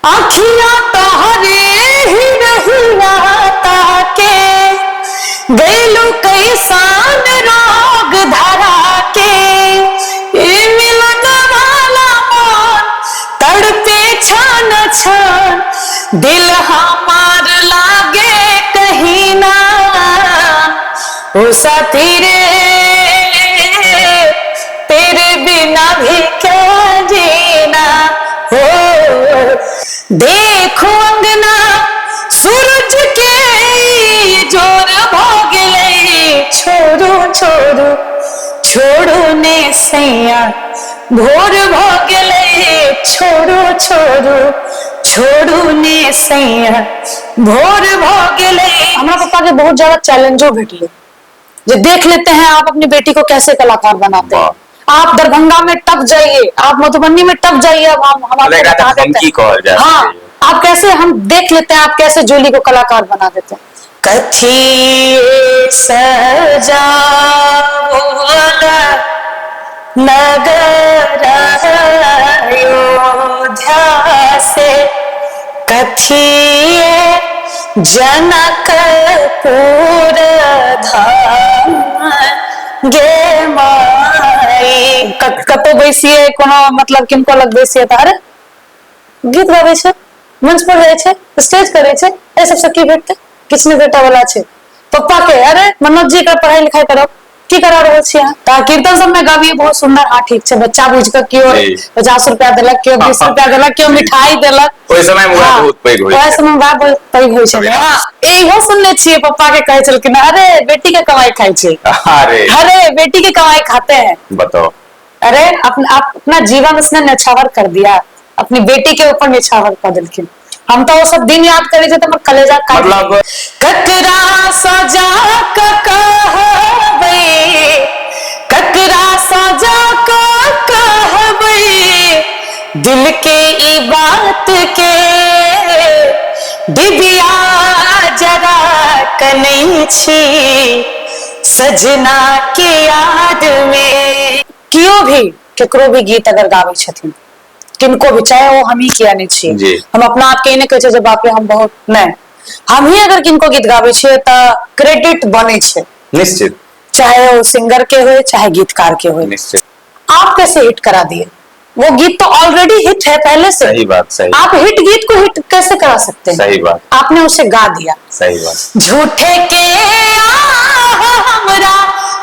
आखियां तोहरे ही रहिया ताके गैलू कैसान रोग धरा के मिलन वाला मन तड़पे छन छन दिल हमार लागे कहीं ना हो साथी रे तेरे बिना भी क्या जीना हो। देखो अंगना सूरज के जोर भोगले छोड़ो छोड़ो छोड़ो ने सैया भोर भोगले छोड़ो छोड़ो छोड़ो ने सैया भोर भोगले। हमारे पापा के बहुत ज्यादा चैलेंजो भेटले जो देख लेते हैं आप अपनी बेटी को कैसे कलाकार बनाते हैं। आप दरभंगा में टप जाइए, आप मधुबनी में टप जाइए, अब हम आपको बता देते हैं। हाँ, आप कैसे, हम देख लेते हैं आप कैसे जोली को कलाकार बना देते हैं। कथी सजा नगर अयोध्या से कथी जनकपुर धाम गे माई। कतो बैसिए कोनो मतलब किनको लग बैसिए तारे गीत गावे छे, मंच पर रहे छे, स्टेज करे छे, ए सब से की भेटते किछ नै भेटा वाला छे। पप्पा के अरे मनोज जी का पढ़ाई लिखाई करो की करा रहल छी अहाँ ता कीर्तन सब में गाबिए बहुत सुंदर। हां ठीक छे, बच्चा बुझ के कियो 50 रुपया देलक, कियो 20 रुपया देलक, कियो मिठाई देलक। ओइ समय मुआ बहुत पैग होय, ओइ समय बात बहुत पैग होय छे। हां एहो सुनने छिए पप्पा के कहै छलकिन अरे बेटी के कमाई खाई छे। अरे बेटी की कमाई खाते हैं। बताओ, अरे अपना जीवन उसने नछावर कर दिया, अपनी बेटी के ऊपर निछावर कर दिलखिन। हम तो वो सब दिन याद करे थे तो कलेजा काट मतलब ककरा सजा कहबे ककरा सजा कहबे दिल के ई बात के डिबिया जरा कनै छी सजना के याद में। कियो भी केकरो भी गीत अगर गावे छथिन किनको भी, चाहे वो हम ही किया नहीं छे, हम अपना आप के नहीं कहे छे बाप रे हम बहुत नहीं, हम ही अगर किनको गीत गावे छे त क्रेडिट बने छे निश्चित, चाहे वो सिंगर के होए चाहे गीतकार के होए। निश्चित आप कैसे हिट करा दिए, वो गीत तो ऑलरेडी हिट है पहले से। सही बात, सही। आप हिट गीत को हिट कैसे करा सकते हैं? सही बात, आपने उसे गा दिया। सही बात। झूठे के हमरा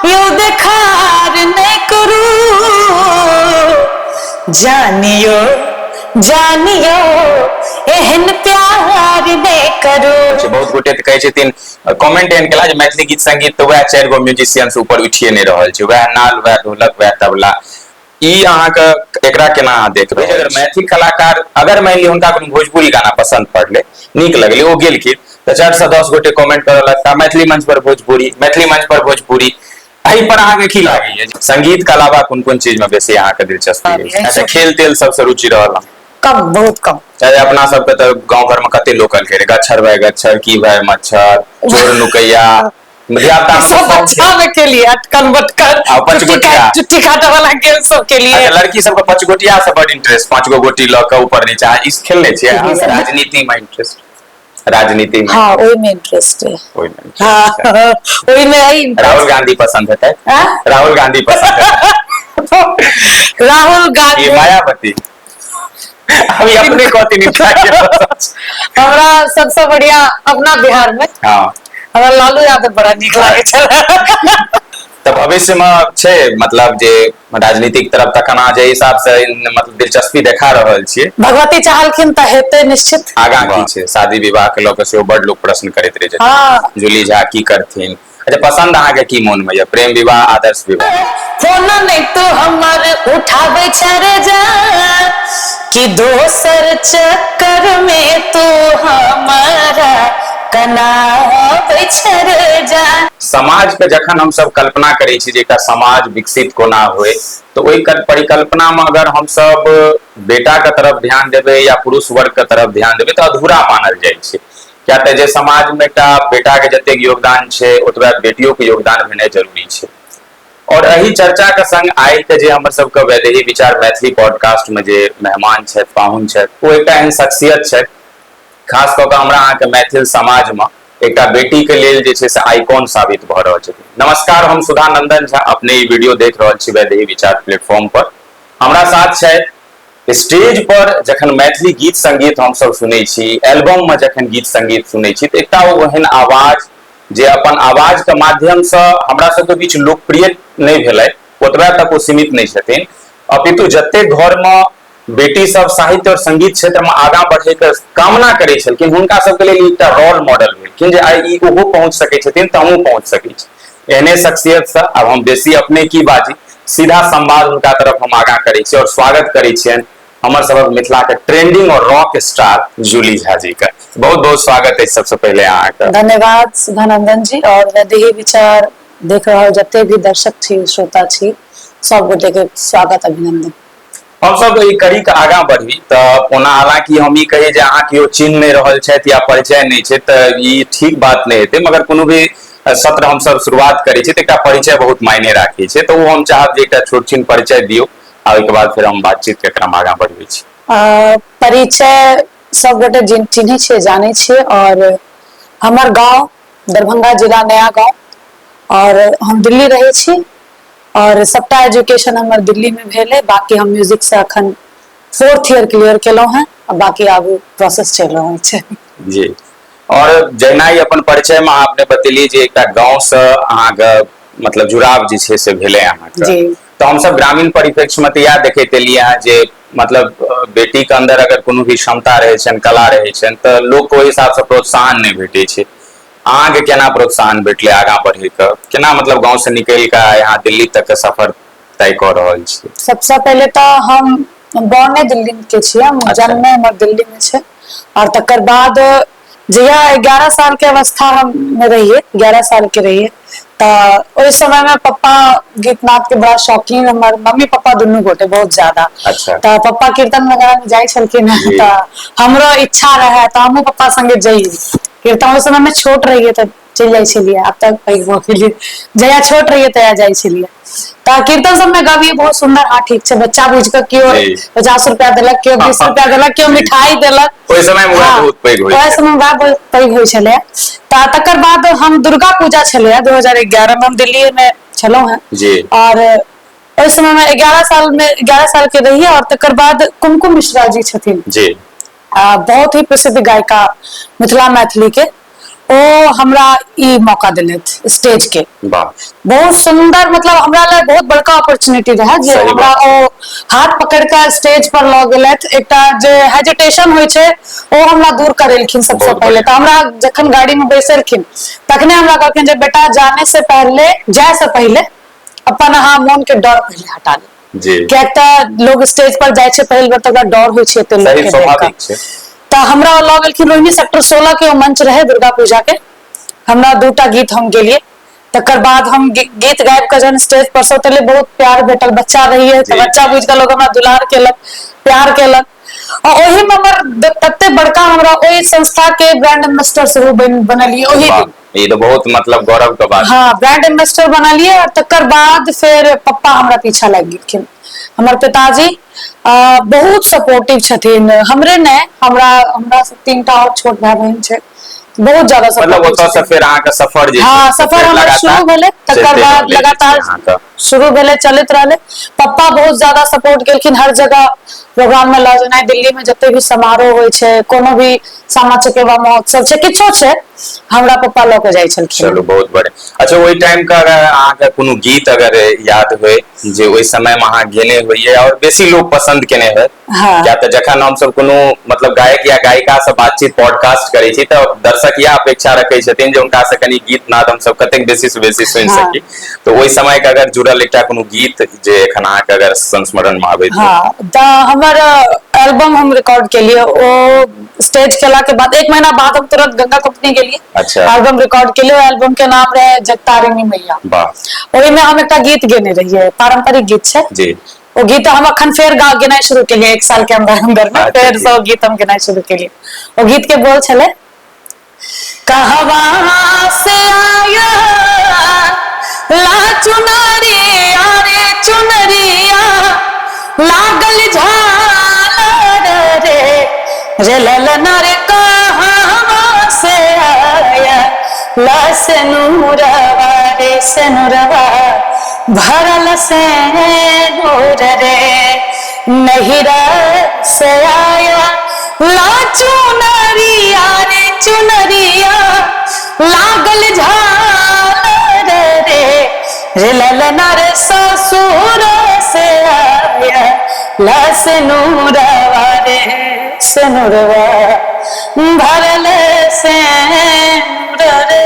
यू देखार नहीं करू जानियो जानियो एहन प्यार ने करो। बहुत गोटे त कहै छथिन कमेंट एहन केला जे मैथिली गीत संगीत तो वह 4 गो म्यूजिशियन से ऊपर उठिए नहीं रहल छै, वह नाल वह ढोलक वह तबला। ई अहाँ के एकरा केना देखबै? अगर मैथिली कलाकार अगर मान ली हुनका कोनो भोजपुरी गाना पसंद पड़ले, नीक लगले, ओ गेलखिन त 4 से 10 गोटे कमेंट करऽ लगता मैथिली मंच पर भोजपुरी, मैथिली मंच पर भोजपुरी। एहि पर अहाँ के की लागैये? संगीत के अलावा कोन-कोन चीज में बेसी अहाँ के दिलचस्पी है? अच्छा खेल तेल सबसे रुचि रहल? कम, बहुत कम। चाहे अपना सब के तो गांव घर में कते लोकल खेले गच्छर भाई गच्छर, की भाई मच्छर, चोर नुकैया, सब बच्चा में के लिए अटकन बटकन, चुट्टी काटे वाला गेम सब के लिए। लड़की सब के पचगोटिया से बड़ इंटरेस्ट, 5 गो गोटी ल के ऊपर नीचे इस खेलने छियै। राजनीति में इंटरेस्ट, राजनीति में? हाँ ओई में इंटरेस्ट है। ओई में, हाँ ओई में है। राहुल गांधी पसंद है? राहुल गांधी पसंद है? राहुल गांधी, मायावती अभी अपने कथी नहीं हमरा सबसे बढ़िया अपना बिहार में हमरा लालू यादव बड़ा निक लागे छे। तो भविष्य में छे मतलब जे राजनीतिक तरफ तकना जे हिसाब से मतलब दिलचस्पी देखा रहल छियै, भगवती चाहलखिन त हेतै निश्चित। आगा की छे शादी विवाह के लोक से बड़ लोग प्रश्न करैत रहे छथिन, जूली झा की करथिन? अच्छा पसंद अहाँ के की मन में ये? प्रेम विवाह, आदर्श विवाह? फोन नहीं तो हमर उठावे छरे जा कि दोसर चक्कर में तो हमारा कनावे छरे जा। समाज के जखन हम सब कल्पना करै छी जे एकटा समाज विकसित कोना होय, तो ओहि परिकल्पना में अगर हम सब बेटा के तरफ ध्यान देबै या पुरुष वर्ग के तरफ ध्यान देबै तो अधूरा मानल जाय छै। क्या तऽ जे समाज में एकटा बेटा के जतेक योगदान छै ओतबे बेटियों के योगदान भेनाइ जरूरी छै। और यही चर्चा के संग आइ के जे हमर सबके वैदेही विचार मैथिली पॉडकास्ट में जे मेहमान छथि, पाहुन छथि, वो एकटा एहन शख्सियत छथि खास कऽ के हमरा अहाँके मैथिल समाज में एकटा बेटी के लेल जे छै से आइकॉन साबित भऽ रहल छथिन। नमस्कार, हम सुधानंदन झा अपने ई वीडियो देख रहल छी वैदेही विचार प्लेटफॉर्म पर। हमरा साथ छथि स्टेज पर जखन मैथिली गीत संगीत हम सब सुनै छी, एल्बम में जखन गीत संगीत सुनै छी, तऽ एकटा ओहन आवाज जे अपन आवाज के माध्यम से हमरा सबके बीच लोकप्रिय नहीं भेलै, ओतबा तक ओ सीमित नहीं छथिन, अपितु जते घर में बेटी सब साहित्य और संगीत क्षेत्र में आगां बढ़े के कामना करै छलखिन, हुनका सबके लेल एकटा रोल मॉडल भेलखिन जे आइ ई ओहो पहुंच सकै छथिन तऽ हमहूँ पहुंच सकै छी। एहने शख्सियत से अब हम बेसी अपने की बाजी, सीधा संवाद उनका तरफ हम आगां करै छी और स्वागत करै छियनि हमर सबक मिथिला के ट्रेंडिंग और रॉक स्टार जूली झा जी का। बहुत बहुत स्वागत है सबसे पहले अहाँ का। धन्यवाद सुधानंदन जी। और वैदेही विचार देख रहल जते भी दर्शक छी, श्रोता छी, सब गोटे के स्वागत अभिनंदन। हम सब ई कड़ी के आगां बढ़ी तऽ ओना हालांकि हम ई कहे जे अहाँ केओ चिन्ह नहीं रहल छथि या परिचय नहीं छै तऽ ई ठीक बात नहीं हेतै, मगर कोनो भी सत्र हम सब शुरुआत करै छी तऽ एकटा परिचय बहुत मायने राखै छै, तऽ वो हम चाहब जे एकटा छोट छिन परिचय दियौ आ ओहिके बाद फिर हम बातचीत के क्रम आगां बढ़बै छी। परिचय सब गोटे चिन्है छियै, जानै छियै, और हमर गांव दरभंगा जिला नया गांव, और हम दिल्ली रहै छी, और सबटा एजुकेशन हमर दिल्ली में भेल है। बाकी हम म्यूजिक से अखन 4th ईयर क्लियर केलहुं हैं, और बाकी आगू प्रोसेस चल रहल छै जी। और जहिना ही अपन परिचय में आपने बतेलिए जे एकटा गांव से अहाँके मतलब जुड़ाव जे छै से भेलै अहाँके, तो हम सब ग्रामीण परिप्रेक्ष्य में इएह देखैत एलियै हैं जे मतलब बेटी के अंदर अगर कोनो भी क्षमता रहे छनि, कला रहे छनि, तऽ लोक के ओहि हिसाब से प्रोत्साहन नहीं भेटै छै। अहाँके केना प्रोत्साहन भेटले आगां बढ़े के, केना मतलब गांव से निकल के यहाँ दिल्ली तक के सफर तय कर रहल छी? सबसे पहले तो हम बॉर्ने दिल्ली के छियै, जन्म हमर दिल्ली में छै, और तकर बाद जहिया 11 साल के अवस्था हम रहिए, 11 साल के रहिए, तऽ ओहि समय में पप्पा गीतनाद के बड़ा शौकीन, हमर मम्मी पप्पा दुनू गोटे बहुत ज्यादा। तऽ पप्पा कीर्तन वगैरह में जाइ छलखिन हैं, तऽ हमरो इच्छा रहे तऽ हमहूँ पप्पा संगे जइए कीर्तन। उस समय में छोट रहिए तऽ चलि जाइ छलियै, आब तक पैघ भऽ गेलियै, जहिया छोट रहिए तहिया जाइ छलियै। तऽ कीर्तन सब में गबिए बहुत सुंदर, हाँ ठीक छै, बच्चा बुझ के केओ 50 रुपया देलक, केओ 20 रुपया देलक, केओ मिठाई देलक। ओहि समय में बहुत पैघ होइ छै, ओहि समय बहुत पैघ होइ छलै। तऽ तकर बाद हम दुर्गा पूजा छलै 2011 में, हम दिल्ली में छलहुं हैं, और ओहि समय में 11 साल के रहिए। और तकर बाद कुमकुम मिश्रा जी छथिन, बहुत ही प्रसिद्ध गायिका मिथिला मैथिली के, ओ हमरा ई मौका देलथि स्टेज के। बहुत सुंदर, मतलब हमरा लिए बहुत बड़का अपॉर्चुनिटी रहे जे हमरा ओ हाथ पकड़ के स्टेज पर ल गेलथि। एकटा जे हेजिटेशन होइ छै ओ हमरा दूर करेलखिन सबसे पहले। तऽ हमरा जखन गाड़ी में बैसलखिन तखने हमरा कहलखिन जे बेटा जाय से पहले अपन अहाँ मोन के डर पहले हटा ली, कियाक लोग स्टेज पर जाय छै पहिल बेर तऽ डर होइ छै एते लोग के देख के। तऽ हमरा लऽ गेलखिन रोहिणी सेक्टर 16 के मंच रहे दुर्गा पूजा के, हमरा 2टा गीत हम गेलिए। तकर बाद हम गीत गाबि के जहन स्टेज पर से उतरलिए, बहुत प्यार भेटल, बच्चा रहिए तऽ बच्चा बुझ के लोग हमरा दुलार केलक, प्यार केलक। और ओही में हमर तते बड़का हमरा ओही संस्था के ब्रांड एम्बेसडर सेहो बनलिए ओही दिन। ये तो बहुत मतलब गौरव के बात। हाँ, ब्रांड एम्बेसडर बनलिए। और तकर बाद फिर पप्पा हमरा पीछा लग गेलखिन। हमर पिताजी बहुत सपोर्टिव छथिन, हमरे ने हमरा से 3टा और छोट भाई बहन छै, बहुत ज्यादा मतलब ओतऽ से फिर अहाँ के सफर जे सफर हमर शुरू भेलै, तकर बाद लगातार शुरू भेलै, चलैत रहलै। पप्पा बहुत ज्यादा सपोर्ट केलखिन, हर जगह प्रोग्राम में लऽ जेनाइ, दिल्ली में जते भी समारोह होइ छै, कोनो भी सामा चकेवा महोत्सव छै, किछो छै, हमरा पप्पा लऽ के जाइ छलखिन। चलो बहुत बढ़िया। अच्छा, ओहि टाइम का अगर अहाँ के कोनो गीत अगर याद होय जे ओहि समय में अहाँ गेने होइए और बेसी लोग पसंद केने होय, क्या तऽ जखन हम सब कोनो मतलब गायक या गायिका से बातचीत पॉडकास्ट करै छी तऽ दर्शक यह अपेक्षा रखे छथिन जे उनका से कनी गीत नाद हम सब कतेक बेसी से बेसी सुनि सकी। तो ओहि समय के अगर जुड़ल एकटा कोनो गीत जे एखन अहाँ के अगर संस्मरण में आबै? हाँ, तऽ हमर एल्बम हम रिकॉर्ड केलिए, ओ स्टेज केला के बाद 1 महीना बाद हम तुरंत गंगा कंपनी गेलिए, एल्बम रिकॉर्ड केलिए। एल्बम के नाम रहे जगतारिणी मैया। ओहि में हम एकटा गीत गेने रहिए, पारंपरिक गीत छै जी। ओ गीत हम अखन फेर गेनाइ शुरू केलिए 1 साल के अंदर में, फेर से गीत हम गेनाइ शुरू केलिए। ओ गीत के बोल छले, कहवा से आया ला चुनरी चुनरिया लागल झालर रे ललना रे कहाँ से आया लस नूरवा रे सनुरवा भरल से नूर रे नहिरा से आया ला चुनरिया रे चुनरिया लागल झालर रे ललना रे ससुर से आया लस नूरवा रे सनुरवा भरल से नूर रे।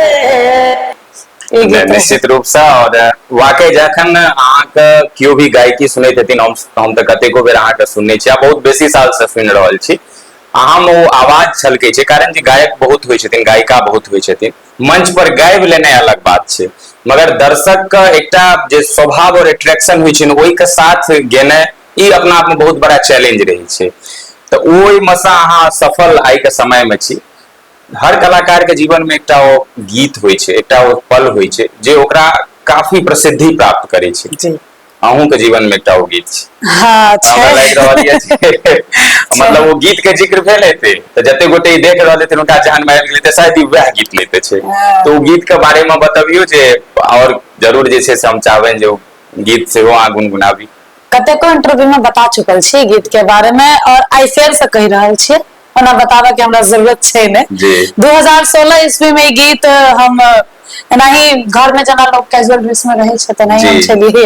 निश्चित रूप से और वाकई जखन अहाँके केओ भी गायकी सुनै छथिन हम तऽ कतेको बेर अहाँके सुनने छी आ बहुत बेसी साल से सुनि रहल छी अहाँ में वो आवाज छलकै छै कारण जे गायक बहुत होइ छथिन गायिका बहुत होइ छथिन मंच पर गाबि लेनाइ अलग बात छै मगर दर्शक के एकटा जे स्वभाव और अट्रैक्शन होइ छै ने ओहि के साथ गेनाइ ई अपना आप में बहुत बड़ा चैलेंज रहै छै तऽ ओहि में से अहाँ सफल आइ के समय में छी हर कलाकार के जीवन में एकटा ओ गीत होइ छै एकटा ओ पल होइ छै जे ओकरा काफी प्रसिद्धि प्राप्त करे छै जी अहूँ के जीवन में एकटा ओ गीत छै हाँ हमरा लागि रहल ये जे मतलब वो गीत के जिक्र भेल हेतै तऽ जते गोटे ई देख रहल हेथिन हुनका जहन में आबि गेलै तऽ शायद ई वएह गीत लैते छै तो ओ गीत के बारे में बतबियौ जे और जरूर जे छै से हम चाहबनि जे ओ गीत सेहो अहाँ गुनगुनाबी कतेको इंटरव्यू में बता चुकल छी गीत के बारे में और आई फेर से कहि रहल छियै ओना बताबे के हमरा जरूरत छै ने 2016 ईस्वी में गीत हम एनाही घर में जना लोग कैजुअल ड्रेस में रहे छै तेनाही हम छलिए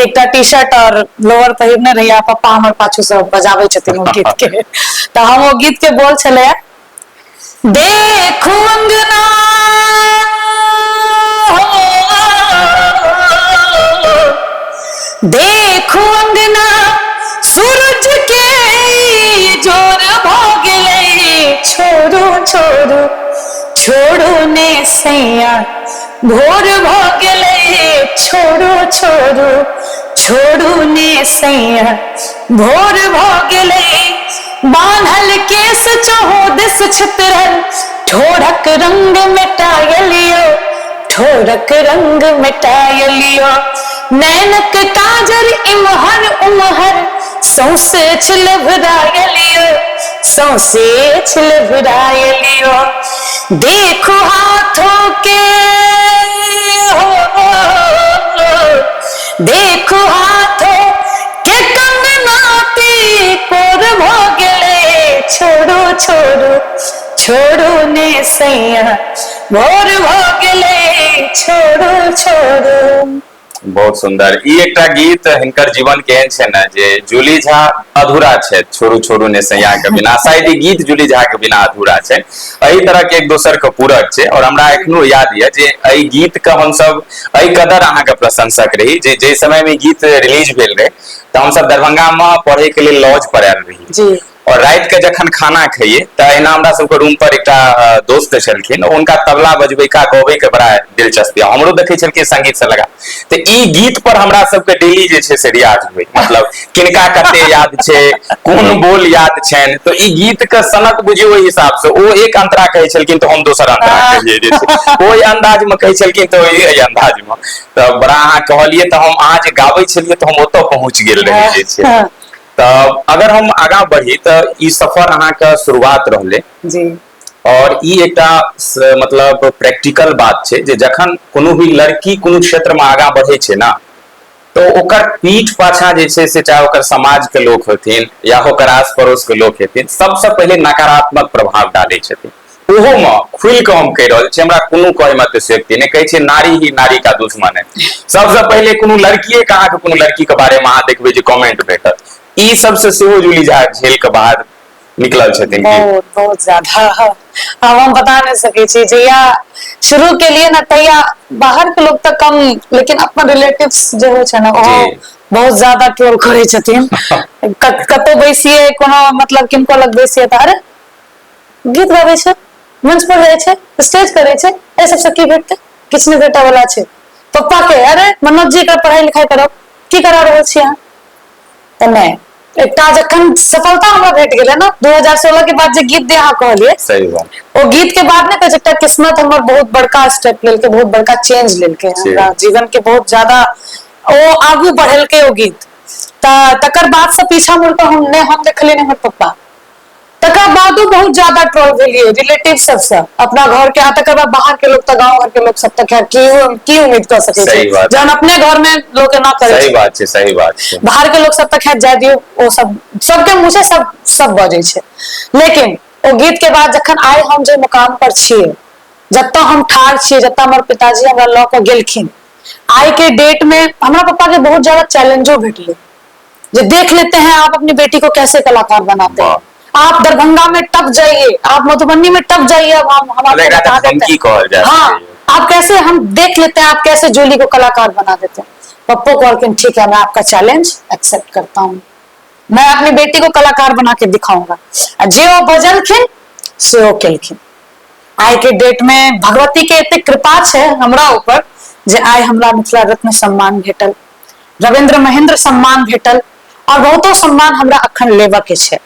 एकटा टी शर्ट और लोअर पहिरने रहिया पापा हमर पाछू से बजाबै छथिन ओ गीत के तऽ हम ओ गीत के बोल छले देखू अंगना देखू अंगना सूरज के जोर भोगले छोड़ू छोड़ू छोड़ू ने सैया भोर भोगले छोड़ू छोड़ू छोड़ू ने सैया भोर भोगले बांधल केस चहो दिस छितरल ठोरक रंग मिटायलियो ठोरक रंग मिटायलियो नैनक काजर इमहर उमहर सौसे छिलभरायलियो सौसे छिलभरायलियो देखो हाथों के हो देखो हाथों के कंगनाती कोर भोगले छोड़ो छोड़ो छोड़ो ने सैया भोर भोगले छोड़ो छोड़ो। बहुत सुंदर ई एकटा गीत हिनकर जीवन के एहन छै ने जे जूली झा अधूरा छै छोड़ू छोड़ू ने सैया के बिना शायद ई गीत जूली झा के बिना अधूरा छै एही तरह के एक दोसर के पूरक छै और हमरा एखनो याद ये जे एही गीत के हम सब एही कदर अहाँ के प्रशंसक रही जे समय में गीत रिलीज भेल रहे तऽ हम सब दरभंगा में पढ़े के लिए लॉज पर आयल रही जी और रात के जखन खाना खाइए तऽ एना हमरा सबके रूम पर एकटा दोस्त छलखिन उनका तबला बजबै का गबै के बड़ा दिलचस्पी हमरो देखै छलखिन संगीत से लगा तऽ ई गीत पर हमरा सबके डेली जे छै से रियाज होइ मतलब किनका कते याद छै कोन बोल याद छनि तऽ ई गीत के सनक बुझियो ओहि हिसाब से ओ एक अंतरा कहै छलखिन तऽ हम दोसर अंतरा कहिए जे छै ओहि अंदाज में कहै छलखिन तऽ ओहि अंदाज में तऽ बड़ा अहाँ कहलिए तऽ हम अहाँ जे गाबै छलिए तऽ हम ओतऽ पहुँच गेल रही जे छै तऽ अगर हम आगा बढ़ी तऽ ई सफर अहाँ के शुरुआत रहले जी और ई एकटा मतलब प्रैक्टिकल बात छै जे जखन कोनो भी लड़की कोनो क्षेत्र में आगा बढ़े छै ना तो ओकर पीठ पाछा जे छै से चाहे ओकर समाज के लोग होथिन या ओकर आस पड़ोस के लोग हेथिन सबसे पहले नकारात्मक प्रभाव डालै छथिन ओहो में खुल के हम कह रहल छी हमरा कोनो कहै मत व्यक्ति ने कहै छै नारी ही नारी का दुश्मन है सबसे पहले कोनो लड़कीए के अहाँ के कोनो लड़की के बारे में अहाँ देखबै जे कमेंट भेटत ई सबसे सेहो जूली झा झेल के बाहर निकलल छथिन बहुत बहुत ज्यादा अब हम बता नहीं सके छी जहिया शुरू के लिए ना तहिया बाहर के लोग तक कम लेकिन अपन रिलेटिव्स जो हो छै ना ओ बहुत ज्यादा ट्रोल करे छथिन कतो बैसिए कोनो मतलब किनको लग बैसिए त अरे गीत गाबै छै मंच पर जाय छै स्टेज करे छै ए सब से की भेटते किछ नहीं भेटा वाला छै पप्पा के अरे मनोज जी का पढ़ाई लिखाई करो की करा रहल छी अहाँ त नहीं एकटा जखन सफलता हमरा भेट गेलै ना 2016 के बाद जे गीत दे अहाँ कहलिए सही बात ओ गीत के बाद ने कहै एकटा किस्मत हमर बहुत बड़का स्टेप लेलकै बहुत बड़का चेंज लेलकै हमरा जीवन के बहुत ज्यादा ओ आगू बढ़ल के ओ गीत तकर बाद से पीछा मुड़ के हम देखलिए हमर पप्पा तकर बादो बहुत ज्यादा ट्रोल भेलिए रिलेटिव सबसे अपना घर के तकर बाद बाहर के लोग गांव घर के लोग सब तक की उम्मीद कर सके छै जहन अपने घर में लोग ना करे। सही बात छै बाहर के लोग सब तक जाय दियो ओ सबके मुंह से सब बजे छै। लेकिन ओ गीत के बाद जखन आइ हम जे मुकाम पर छिए जत्ता हम ठार छिए जत्ता हमर पिताजी हमरा ल के गेलखिन आज के डेट में हमारा पापा के बहुत ज्यादा चैलेंजो भेटले जो देख लेते हैं आप अपनी बेटी को कैसे कलाकार बनाते हैं, आप दरभंगा में टप जाइए, आप मधुबनी में टप जाइए, हम आपको बता देते हैं। हाँ, आप कैसे हम देख लेते हैं आप कैसे जूली को कलाकार बना देते हैं। पप्पो को ठीक है मैं आपका चैलेंज एक्सेप्ट करता हूँ, मैं अपनी बेटी को कलाकार बना के दिखाऊंगा। जे वो बजलखिन से वो केलखिन। आइ के डेट में भगवती के एते कृपा है हमरा ऊपर जे आइ हमरा मिथिला रत्न सम्मान भेटल, रविंद्र महेंद्र सम्मान भेटल और बहुतो सम्मान हमरा अखन लेवा के छे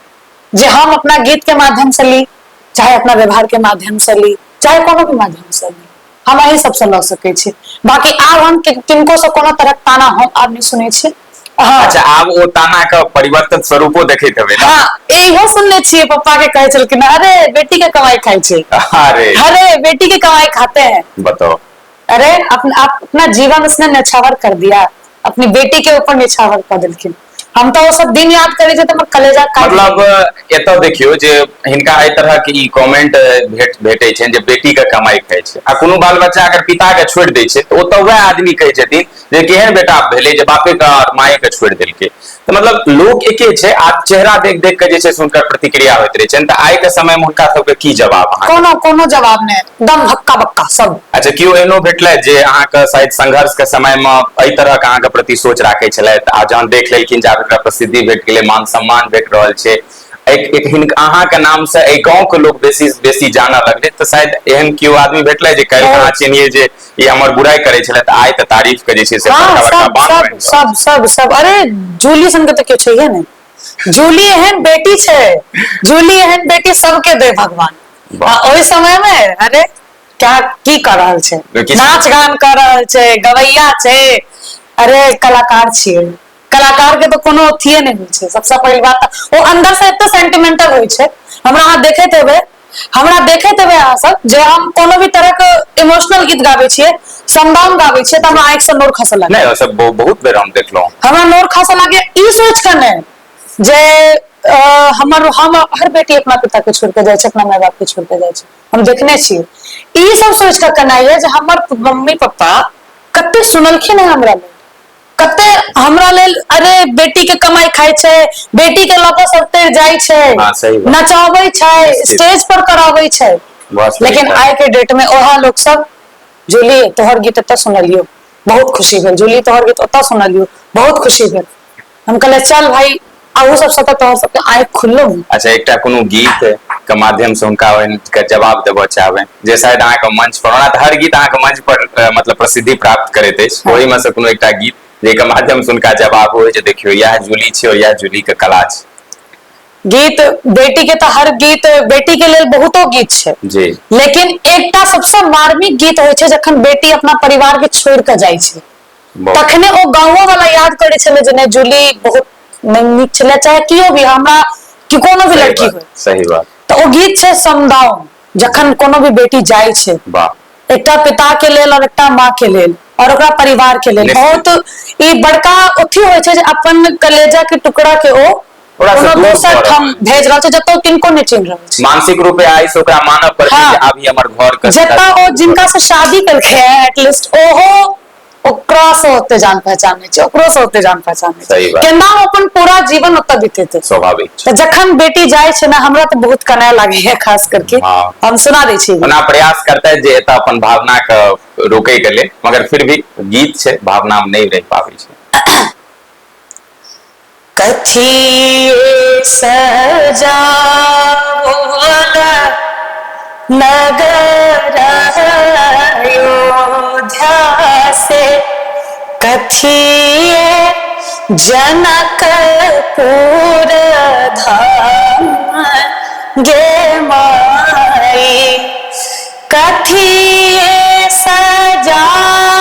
जे हम अपना गीत के माध्यम से ली, चाहे अपना व्यवहार के माध्यम से ली, चाहे कोनो भी माध्यम से ली, हम यही सबसे ल सके छी। बाकी आब हम किनको से कोनो तरह ताना हम आब नहीं सुने छी। अच्छा, आब ओ ताना का परिवर्तन स्वरूपो देखैत हेबै ना? हां, एहो सुनने छिए पप्पा के कहै छलखिन अरे बेटी के कमाई खाई छै, अरे बेटी के कमाई खाते हैं। बताओ, अरे अपना जीवन उसने निछावर कर दिया, अपनी बेटी के ऊपर निछावर कर दिलखिन। हम तो वो सब दिन याद करे थे तो कलेजा काट। मतलब एतो देखियो जे हिनका एहि तरह के ई कमेंट भेटै छै जे बेटी के कमाई खाय छै आ कोनो बाल बच्चा अगर पिता के छोड़ दै छै तो ओतऽ वह आदमी कहै छथिन जे केहन बेटा भेलै जे बापे के और माए के छोड़ देलकै। तो मतलब लोग एके छै आ चेहरा देख देख के जे छै हुनकर प्रतिक्रिया होइत रहै छै। त आइ के समय में हुनका सबके की जवाब? कोनो जवाब नै, दम हक्का बक्का सब। अच्छा, कियो एहनो भेटलै जे अहाँ के शायद संघर्ष के समय में एहि तरह के अहाँ के प्रति सोच राखै छलैथ आ जहन देख लेलखिन जे आब प्रसिद्धि भेट गेलै, मान सम्मान भेट रहल छै, एक अहाँ के नाम से एहि गांव के लोग बेसी जानऽ लगलै, तो शायद एहन कियो आदमी भेटलै जे काल्हि अहाँ चिन्हिए जे ई हमर बुराई करै छलै त आइ त तारीफ के जे छै से बड़का बात सब। अरे जूली सन के त कियो छैहे नै, जूली एहन बेटी छै, जूली एहन बेटी सबके दे भगवान। ओहि समय में अरे क्या की कर रहल छै, नाच गान कर रहल छै, गवैया छै, अरे कलाकार छियै। कलाकार के तो कोनो अथिये नहीं होय छै। सबसे पहली बात वो अंदर से एते सेंटिमेंटल होय छै। हमरा अहाँ देखैत हेबै अहाँ सब जे हम कोनो भी तरह के इमोशनल गीत गाबै छियै, समदाउन गाबै छियै त हमरा आंख से नोर खसै लागै। नहीं, सब बहुत बेर हम देखलौ, हमरा नोर खसै लागै ई सोच के नै जे हम हर बेटी अपना पिता के छोड़ के जाय छै, अपना माय बाप के छोड़ के जाय छै, हम देखने छियै। ई सब सोच के केनाइ है जे हमर मम्मी पापा कते सुनलखिन है हमरा लेल, कते हमरा लेल अरे बेटी के कमाई खाय छै, बेटी के लऽ के सबते जाय छै, नचाबै छै, स्टेज पर कराबै छै। लेकिन आइ के डेट में ओहा लोग सब जूली तोहर गीत एतऽ सुनलियो बहुत खुशी भेल, जूली तोहर गीत ओतऽ सुनलियो बहुत खुशी भेल। हम कहले चल भाई आहू सब सत तोहर सबके आंख खुललो। अच्छा, एकटा कोनो गीत के माध्यम से उनका के जवाब देबो चाहबे जे शायद अहाँ के मंच पर ओना त हर गीत अहाँ के मंच पर मतलब प्रसिद्धि प्राप्त करैत अछि, ओहि में से कोनो एकटा गीत जेके माध्यम से उनका जवाब हो जे देखियो यह जूली छै और यह जूली के कला छै। गीत बेटी के तो हर गीत बेटी के लेल बहुतो गीत छै जी, लेकिन एकटा सबसे मार्मिक गीत होय छै जखन बेटी अपना परिवार के छोड़ के जाय छै, तखने ओ गांवो वाला याद करे छले जे नहीं जूली बहुत नीक छले, चाहे कियो भी हमरा कि कोनो भी लड़की हो। सही बात। तो ओ गीत छै समदाउन, जखन कोनो भी बेटी जाय छै एकटा पिता के लेल और एकटा माँ के लेल और ओकरा परिवार के लेल बहुत ई बड़का अथी होय छै जे अपन कलेजा के टुकड़ा के ओ दोसर ठाम भेज रहल छै जतऽ किनको नहि चिन्ह रहल छै। मानसिक रूपे आइ से ओकरा मानब पड़तै जे आब ई हमर घर के जतऽ ओ जिनका से शादी करके है एटलीस्ट ओहो ओकरा से होते जान पहचान छै, ओकरो से होते जान पहचान छै, केना अपन पूरा जीवन ओतऽ बीतेते। स्वाभाविक छै। जखन बेटी जाय छै ना हमरा तो बहुत कनाय लागे है, खास करके हम सुना दै छी। ओना प्रयास करते जे एतऽ अपन भावना के रोकै के लेल, मगर फिर भी गीत छै भावना में नहीं रह पाबै छै। कथी सजाओला नगर अयोध्या से, कथी जनकपुर धाम गे माई, कथी सजाओला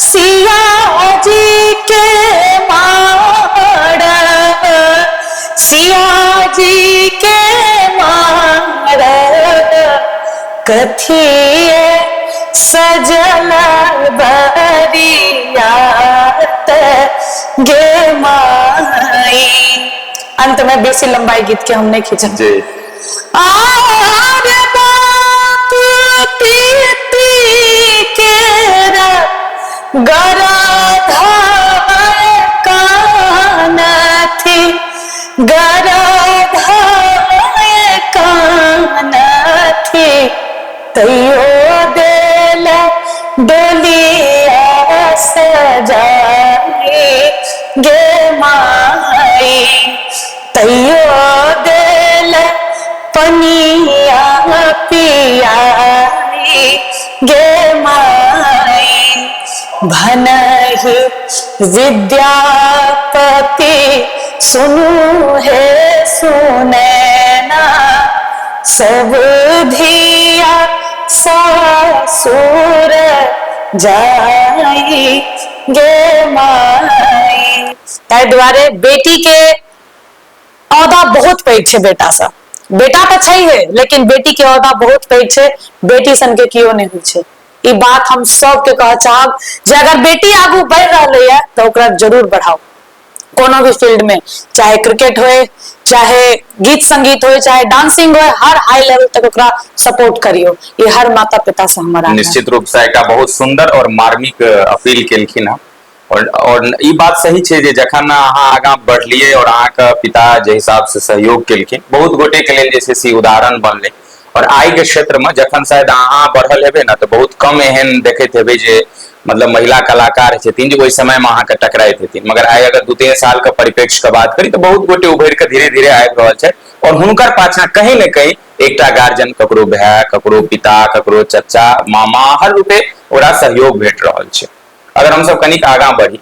सिया कथिए सजल बरियात गे माई। अंत में बेसी लंबाई गीत के हमने खींचा जी। आर बाप पीती केरा गराधा कानथी गराधा कानथी तैयो देल डोलिया सजाए गे माई। तैयो देल पनिया पियाई गे माई। भनहि विद्यापति सुनु है सुनैना सब धिया सासुर जाई गे माई। ताहि दुआरे बेटी के औदा बहुत पैघ छै बेटा सा। बेटा तो छै है लेकिन बेटी के औदा बहुत पैघ छै, बेटी सन के कियो नहीं होइ छै। ई बात हम सबके कह चाहब जे अगर बेटी आगू बढ़ रही है तो ओकरा जरूर बढ़ाओ, कोनो भी फील्ड में, चाहे क्रिकेट होए, चाहे गीत संगीत होए, चाहे डांसिंग होए, हर हाई लेवल तक ओकरा सपोर्ट करियो। ये हर माता पिता से हमारा निश्चित रूप से एक बहुत सुंदर और मार्मिक अपील केलखिन है। और ई बात सही है जे जखन अहाँ आगां बढ़लिए और अहाँ के पिता जे हिसाब से सहयोग केलखिन, बहुत गोटे के लेल जे छै उदाहरण बनले। और आई के क्षेत्र में जखन शायद अहाँ बढ़ल हेबे ना तो बहुत कम एहन देखैत हेबे जे मतलब महिला कलाकार छथिन जे ओहि समय में अहाँ के टकराइत हेथिन। मगर आई अगर 2-3 साल के परिप्रेक्ष्य के बात करी तो बहुत गोटे उभरि के धीरे धीरे आबि रहल छै और हुनकर पाछा कहीं न कहीं एकटा गार्जियन, ककरो भाई, ककरो पिता, ककरो चचा, मामा, हर रूपे ओकरा सहयोग भेट रहल छै। अगर हम सब कनिक आगां बढ़ी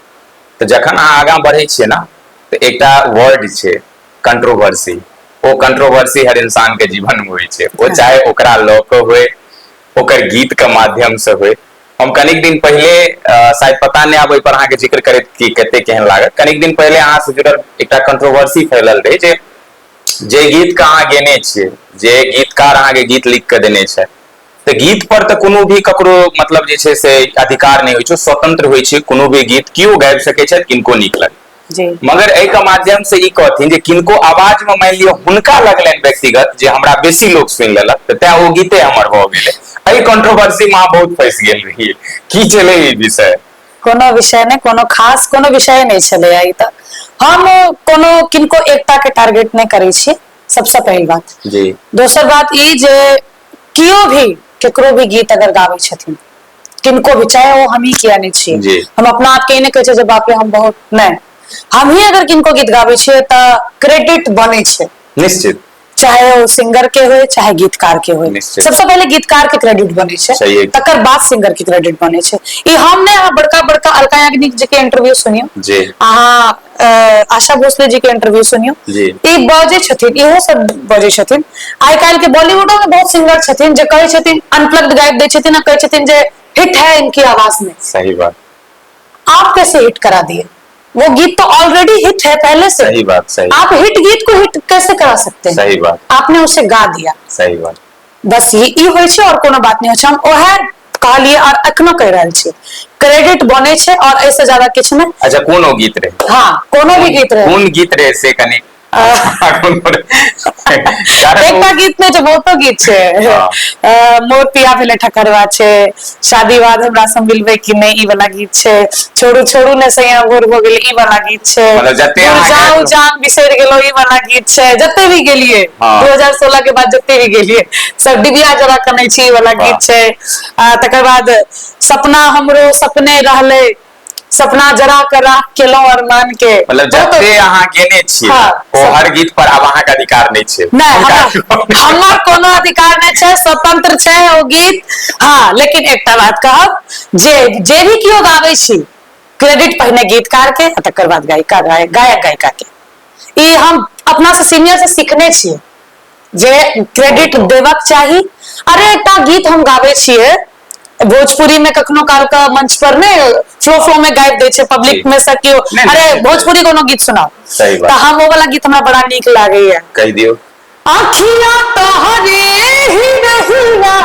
तो जखन अहाँ आगां बढ़े छियै ना तो एकटा वर्ड छै कंट्रोवर्सी। वो कंट्रोवर्सी हर इंसान के जीवन में होइ छै, वो चाहे ओकरा लऽ के होय, ओकर गीत के माध्यम से होय। हम कनिक दिन पहले शायद पता नहीं आब ओहि पर अहाँ के जिक्र करैत कि कते केहन लागत, कनिक दिन पहले अहाँ से जुड़ल एकटा कंट्रोवर्सी फैलल रहे जे गीत के अहाँ गेने छियै, जे गीतकार अहाँ के गीत लिख के देने छै, तो गीत पर तो कोनो भी ककरो मतलब जे छै से अधिकार नहीं होइ छै, स्वतंत्र होइ छै। कोनो भी गीत कियो गाबि सकै छै, किनको नीक लगे। मगर एहि के माध्यम से ई कहथिन जे किनको आवाज में मान लियो हुनका लगलनि व्यक्तिगत जे हमरा बेसी लोग सुनि लेलक तो तैं ओ गीते हमर भऽ गेलै। एहि कंट्रोवर्सी में बहुत फंसि गेल रहिए। की चले ई विषय? कोनो विषय नहीं, कोनो खास कोनो विषय नहीं चले। आई तो हम कोनो किनको एकता के टारगेट नहीं करे छी, सबसे पहली बात जी। दोसर बात ई जे कियो भी केकरो भी गीत अगर गाबै छथिन, किनको भी, चाहे वो हम ही किया नहीं छी, हम अपना आप के नहीं कहै छै जे बाप रे हम बहुत नहीं, हम ही अगर किनको गीत गाबै छियै तो क्रेडिट बने छै निश्चित, चाहे वो सिंगर के हो चाहे गीतकार के हो। सबसे पहले गीतकार के क्रेडिट बने छै, तकर बाद सिंगर के क्रेडिट बने छै। ई हमने बड़का बड़का अलका याग्निक जी के इंटरव्यू सुनियो जी, अहाँ आशा भोसले जी के इंटरव्यू सुनियो जी, ई बजे छथिन, इहो सब बजे छथिन। आइ काल्हि के बॉलीवुडो में बहुत सिंगर छथिन जे कहै छथिन अनप्लग्ड गायब दै छथिन आ कहै छथिन जे हिट है इनकी आवाज में। सही बात। आप कैसे हिट करा दिए? वो गीत तो ऑलरेडी हिट है पहले से। सही बात। सही। आप हिट गीत को हिट कैसे करा सकते हैं? सही बात। आपने उसे गा दिया। सही बात। बस ये होय छै और कोनो बात नहीं होय छै। हम ओहे कहलिए और अखनो कह रहल छी, क्रेडिट बने छै और ऐसे ज्यादा किछ नहीं। अच्छा, कोनो गीत रहे? हाँ, कोनो भी गीत रहे। कोन गीत रहे से कनी एकटा गीत नहीं छै, बहुतो गीत छै। मोर पिया भेले ठकरवा छै, शादी बाद हमरा से मिलबे कि नहीं ई वाला गीत छै, छोड़ू छोड़ू ने सैया भोर भ गेल ई वाला गीत छै, जाऊ जान बिसर गेलो ई वाला गीत छै। जते भी गेलिए 2016 के बाद जते भी गेलिए सब डिबिया जरा कनै छी ई वाला गीत छै। तकर बाद सपना हमरो सपने रहले, सपना जरा कर राख केलो अरमान के, मतलब जते अहाँ गेने छियै ओ हर गीत पर आब अहाँ के अधिकार नहीं छै। हमर कोनो अधिकार नहीं छै, स्वतंत्र छै ओ गीत। हाँ, लेकिन एकटा बात कहब जे भी कियो गाबै छी क्रेडिट पहिने गीतकार के तकर बाद गायक गायिका के। ई हम अपना से सीनियर से सीखने छियै जे क्रेडिट देवक चाही। अरे एकटा गीत हम गाबै छियै भोजपुरी में, कखनो काल का मंच पर ने फ्लो में गायब दे छे पब्लिक में से कियो, अरे भोजपुरी कोनो गीत सुनाओ, तो हम वो वाला गीत हमरा बड़ा नीक लागे है। कह दियो। आखियां तोहरे ही रहिया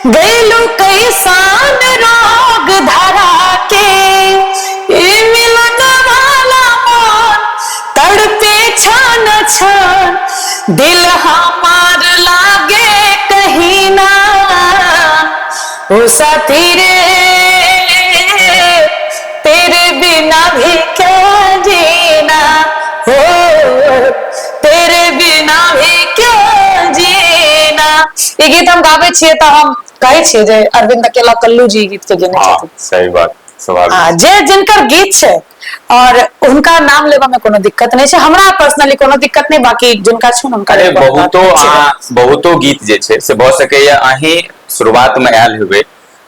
गैलू कैसान रोग धरा के मिलन वाला मन तड़पे छन छन दिल हमार लागे कहीं ना ओ साथी रे तेरे बिना भी क्या जीना हो तेरे बिना भी क्या जीना। ये गीत हम गावे छिए तो हम कहे छिए जे अरविंद अकेला कल्लू जी गीत के गने छथिन। सही बात स्वाभाविक। हां जे जिनकर गीत छै और उनका नाम लेवा में कोनो दिक्कत नहीं छै, हमरा पर्सनली कोनो दिक्कत नहीं, बाकी जिनका छै उनका अरे बहुतो गीत जे छै से भ सकैया अहीं शुरुआत में आयल हुए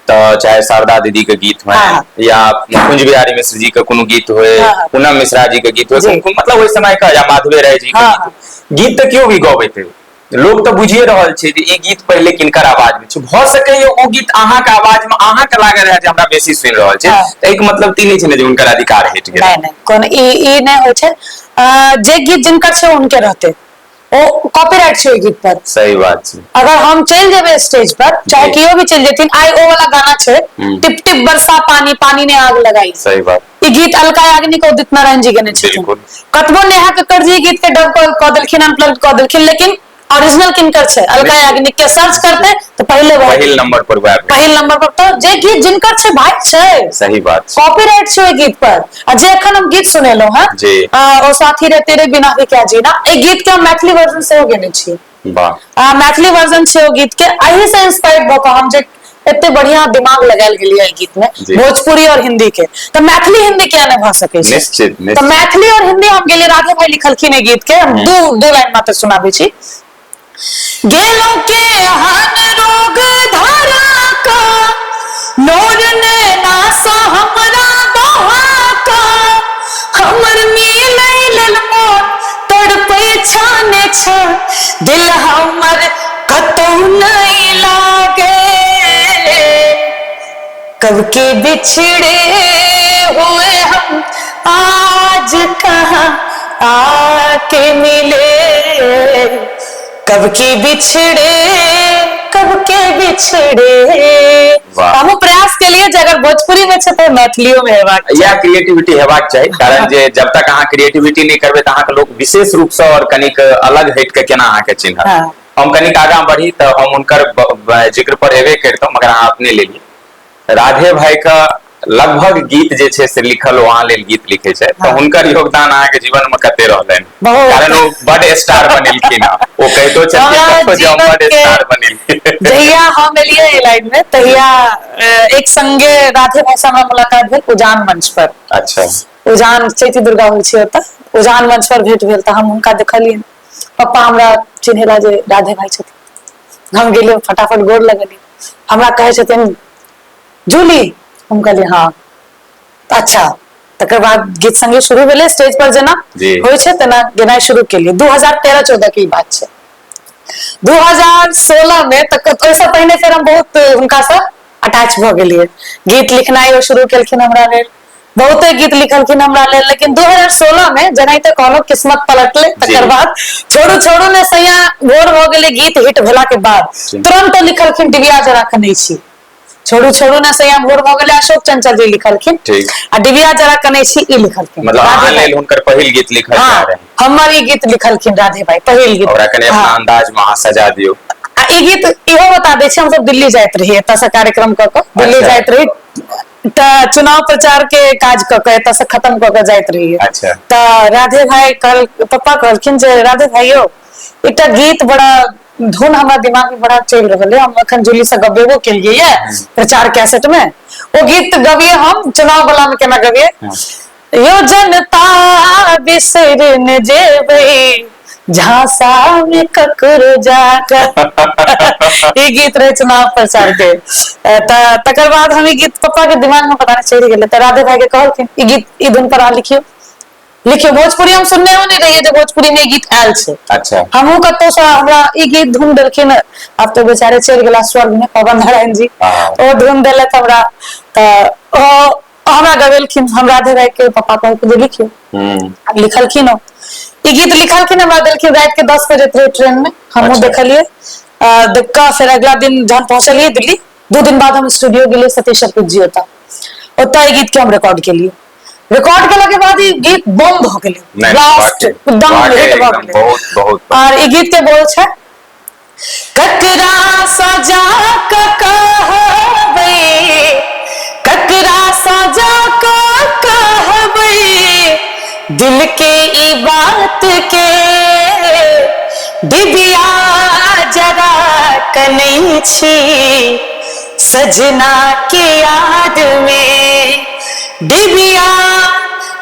तो चाहे शारदा दीदी के गीत में या कुंज बिहारी मिश्र जी के कोनो गीत होए, पूनम मिश्रा जी के गीत होए, मतलब ओइ समय का या माधवे राय जी के गीत तो क्यों भी गबै थे लोग तो बुझिए रहल छै जे ई गीत पहले किनकर आवाज में छै, भ सकैया ओ गीत अहाँ के आवाज में अहाँ के लागे रहे जे हमरा बेसी सुनि रहल छै त एक मतलब ती नहीं छै ने जे उनकर अधिकार हट गेल। नहीं कोन ई नहीं होय छै, जे गीत जिनकर छै उनके रहते ओ कॉपीराइट छै गीत पर। सही बात छै। अगर हम चल जेबे स्टेज पर चाहे कियो भी चल जेथिन आई ओ वाला गाना छै टिप टिप बरसा पानी पानी ने आग लगाई। सही बात। ई गीत अलका याग्निक उदित नारायण जी गने छथिन, कतबो नेहा कक्कड़ जी गीत के डब क देलखिन अनप्लग्ड क देलखिन, लेकिन ओरिजिनल किनकर छै अलका याग्निक के सर्च करते तो पहिल नंबर पर तो जे गीत जिनकर छै भाई छै। सही बात। कॉपीराइट छै गीत पर आ जे एखन हम गीत सुनेलो हैं ओ साथी रे तेरे बिना भी क्या जीना, ए गीत के हम मैथिली वर्जन से हो गेने छी। वाह। मैथिली वर्जन छै ओ गीत के, एही से इंस्पायर्ड भ क हम जे एते बढ़िया दिमाग लगायल गेलिए गीत में भोजपुरी और हिंदी के, तो मैथिली हिंदी क्या नहीं भ सके छै। निश्चित। तो मैथिली और हिंदी हम गेलिए, राधे भाई लिखलखिन ए गीत के, हम दो लाइन मात्र सुनाबे छी। गेलो के हन रोग धरा का नोर ने नासा हमरा दोहा का हमर मिलै लेल मोन तड़पै छाने छ दिल हमर कतौ नहीं लागे कब के बिछड़े हुए हम आज कहाँ आके मिले कब के बिछड़े हम प्रयास के लिए अगर भोजपुरी में छै तो मैथिलियों में हेबाक या क्रिएटिविटी हेबाक चाहिए, कारण जे जब तक अहाँ क्रिएटिविटी नहीं करबे त अहाँ के लोग विशेष रूप से और कनिक अलग हट के केना अहाँ के चिन्हत। हम कनिक आगा बढ़ी तो हम उनकर जिक्र पर हेबे करतौ, मगर अहाँ अपने ले ली राधे भाई का लगभग गीत जे छै से लिखल वहां लेल गीत लिखे छै तो हुनकर योगदान अहाँ के जीवन में कते रहलैन, कारण वो बड़ स्टार बनेलखिन, वो कहतो छथिन जे हम बड़ स्टार बनेलखिन। जहिया हम एलिए ए लाइन में तहिया एक संगे राधे भाई से हमरा मुलाकात भेल उजान मंच पर। अच्छा। उजान चैती दुर्गा होइ छै ओतऽ, उजान मंच पर भेंट भेल त हम हुनका देखलियन, पप्पा हमरा चिन्हेला जे राधे भाई छथिन, हम गेलिए फटाफट गोर लगलिए, हमरा कहे छथिन जूली, हम कहलिए हाँ अच्छा, तकर बाद गीत संगीत शुरू भेले, स्टेज पर जेना होइ छै तेना गेनाइ शुरू केलिए। 2013-14 की बात छै। 2016 में तक ओइसे पहिने फेर हम बहुत हुनका से अटैच भ गेलिए, गीत लिखनाइ शुरू केलखिन हमरा लेल, बहुते गीत लिखलखिन हमरा लेल, लेकिन 2016 में जेनाइते कहलो किस्मत पलटले, तकर बाद छोड़ू छोड़ू ने सैया भोर भ गेले गीत हिट भेला के बाद तुरंत लिखलखिन डिबिया जरा कनै छी, छोड़ू छोड़ू ने सैया भोर भ गेले अशोक चंचल जी लिखलखिन, आ डिबिया जरा कनै छी ई लिखलखिन, मतलब अहाँ लेल हुनकर पहिल गीत लिखल जा रहे हैं। हमर ई गीत लिखलखिन राधे भाई पहिल गीत, ओकरा कने अपना अंदाज में अहाँ सजा दियौ। ई गीत इहो बता दै छी, हम सब दिल्ली जाइत रही, एतऽ से कार्यक्रम क के दिल्ली जाइत रही त चुनाव प्रचार के काज क के एतऽ से खत्म क के जाइत रही। अच्छा। त राधे भाई पप्पा कहलखिन जे राधे भाइयो एकटा गीत बड़ा धुन हमरा दिमाग में बड़ा चल रहल है, हम अखन जूली से गबेबो केलिए ये प्रचार कैसेट में, वो गीत गबिए हम चुनाव वाला में केना गबिए, यो जनता बिसरन जेबै झांसा में ककरो जाकर ये गीत रहे चुनाव प्रचार के। तकर बाद हम ई गीत पप्पा के दिमाग में पता नहीं चढ़ गेले, त राधे भाई के कहलखिन ई गीत ई धुन पर लिखियो। भोजपुरी हम सुनने नहीं रहिए जो भोजपुरी में गीत आयल छे। अच्छा। हमहू कतो से हमरा ई गीत धुन देलखिन, अब तो बेचारे चल गेला स्वर्ग में पवन नारायण जी, ओ धुन देले हमरा त हमरा गवेलखिन, हम राधे भाई के पप्पा कहल के लिखियो, लिखलखिन ई गीत लिखलखिन, हमरा देलखिन रात के 10 बजे ट्रेन में, हमहू देखलिए देख कऽ फिर अगला दिन जहन पहुंचलियै दिल्ली, 2 दिन बाद हम स्टूडियो गेलियै सतीश अर्पित जी ओतऽ गीत के हम रिकॉर्ड केलियै। रिकॉर्ड केला के बाद ई गीत बम भ गेलै, ब्लास्ट एकदम हिट भ गेलै। और ई गीत के बोल छै, ककरा सजा क कहबै, ककरा सजा क कहबै, दिल के ई बात के डिबिया जरा कनै छी, सजना के याद में डिबिया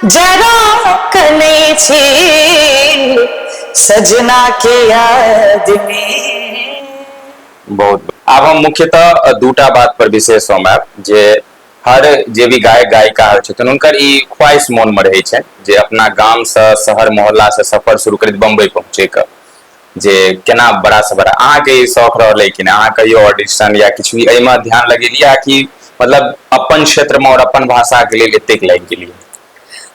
जरा कनै छी, सजना के याद में। बहुत। आब हम मुख्यतः दूटा बात पर विशेष हम आब, जे हर जे भी गायक गायिका छथिन हुनकर ई ख्वाहिश मोन में रहै छै जे अपना गाम से शहर मोहल्ला से सफर शुरू करैत बम्बई पहुंचे के, जे केना बड़ा से बड़ा अहाँके ई शौक रहलै कि नहीं, अहाँ कहियो ऑडिशन या किछु भी एहिमे ध्यान लगेलियै कि मतलब अपन क्षेत्र में और अपन भाषा के लिए एतेक लागि गेलियै?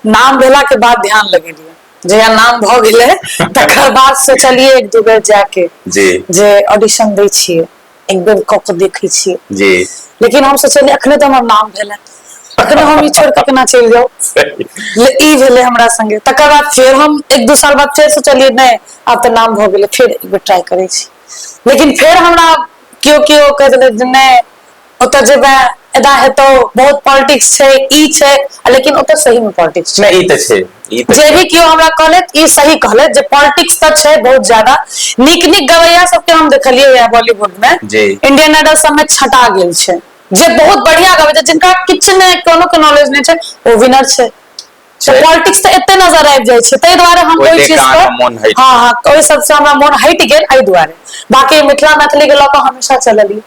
नाम भेला के बाद ध्यान लगेलियै, जहिया नाम भ गेलै तकर बाद सोचलियै एक दू बेर जाके जे ऑडिशन दै छियै, एक बेर कऽ के देखै छियै जी। लेकिन हम सोचलियै अखने तो हमर नाम भेलै, अखने हम ई छोड़ के केना चलि जाऊ, ई भेलै हमरा संगे। तकर बाद फिर हम 1-2 साल बाद फिर सोचलियै नहीं आब तो नाम भ गेलै, फिर एक बेर ट्राई करै छी। लेकिन फिर हमरा केओ कहि देलै नहीं ओतऽ जेबै एदा हेतौ, बहुत पॉलिटिक्स छै, ई छै, लेकिन ओतऽ सही में पॉलिटिक्स छै। नहीं, ई तऽ छै, जे भी केओ हमरा कहलैथ ई सही कहलैथ जे पॉलिटिक्स तऽ छै बहुत ज्यादा। नीक गवैया सबके हम देखलियै है बॉलीवुड में, इंडियन आइडल सब में छटा गेल छै, जे बहुत बढ़िया गबै छै, जिनका किछु ने कोनो के नॉलेज नहीं छै ओ विनर छै। पॉलिटिक्स तऽ एते नजर आबि जाय छै, ताहि दुआरे हम ओहि चीज पर हाँ ओहि सबसे हमरा मोन हटि गेल एहि दुआरे। बाकी मिथिला मैथिली के लऽ कऽ हमेशा चललियै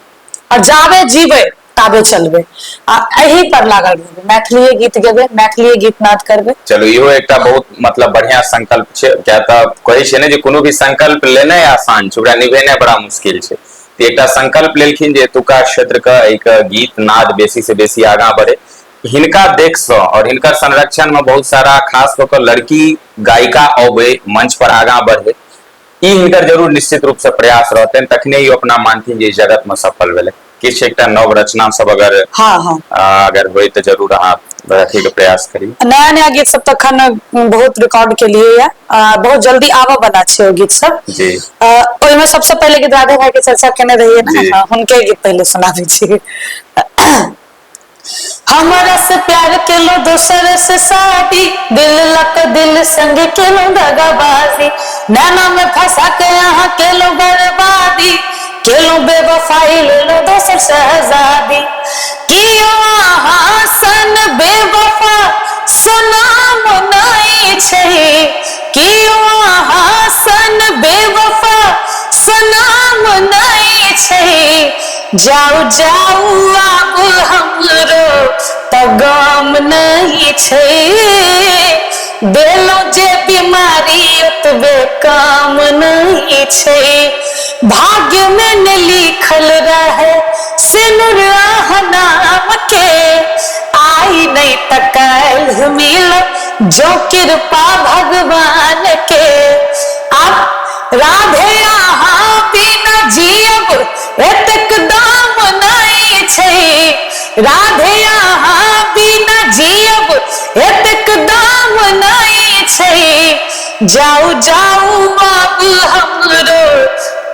और जाबे जीबै ताबे चलबै, आ एही पर लागल रहबै, मैथिली गीत गेबै, मैथिली गीत नाद करबै। चलो इहो एकटा बहुत मतलब बढ़िया संकल्प छै, क्या तऽ कहै छै ने जे कोनो भी संकल्प लेनाइ आसान छै, ओकरा निभेनाइ बड़ा मुश्किल छै। तऽ एकटा संकल्प लेलखिन जे एतुका क्षेत्र के एक गीत नाद बेसी से बेसी आगां बढ़े, हिनका देख सँ और हिनकर संरक्षण में बहुत सारा खास कऽ के लड़की गायिका अबै मंच पर आगां बढ़े, ई हिनकर जरूर निश्चित रूप से प्रयास रहतनि, तखने ई अपना मानथिन जे जगत में सफल भेलै। किछु एकटा नव रचना सब अगर अगर होय तो जरूर अहाँ रखे के प्रयास करी। नया नया गीत सब तखन बहुत रिकॉर्ड के लिए बहुत जल्दी आबऽ वाला छै ओ गीत सब जी। ओहिमे सबसे पहले गीत राधे भाई के चर्चा केने रहिए ना, हुनके गीत पहले सुना दै छी। हमरा से प्यार के लो दोसर से शादी, दिल लक दिल संग के लो दगाबाजी, नैना में फंसा के यहाँ के लो बर्बादी, के लो बेवफाई ले लो दोसर शहजादी, कियो अहाँ सन बेवफा सनाम नहीं छै, कियो अहाँ सन बेवफा सनाम नहीं छै, जाऊ जाऊ आब हमरो त गम नहीं छै, देलो जे बीमारी ओतबे काम नहीं छै, भाग्य में न लिखल रहे सिनुरा नाम के, आई नहीं त काल्हि मिल जो कृपा भगवान के, अब राधे अहाँ बिना जियब एतेक दाम नहीं छै, राधे अहाँ बिना जियब एतेक दाम नहीं छै, जाऊ जाऊ आब हमरो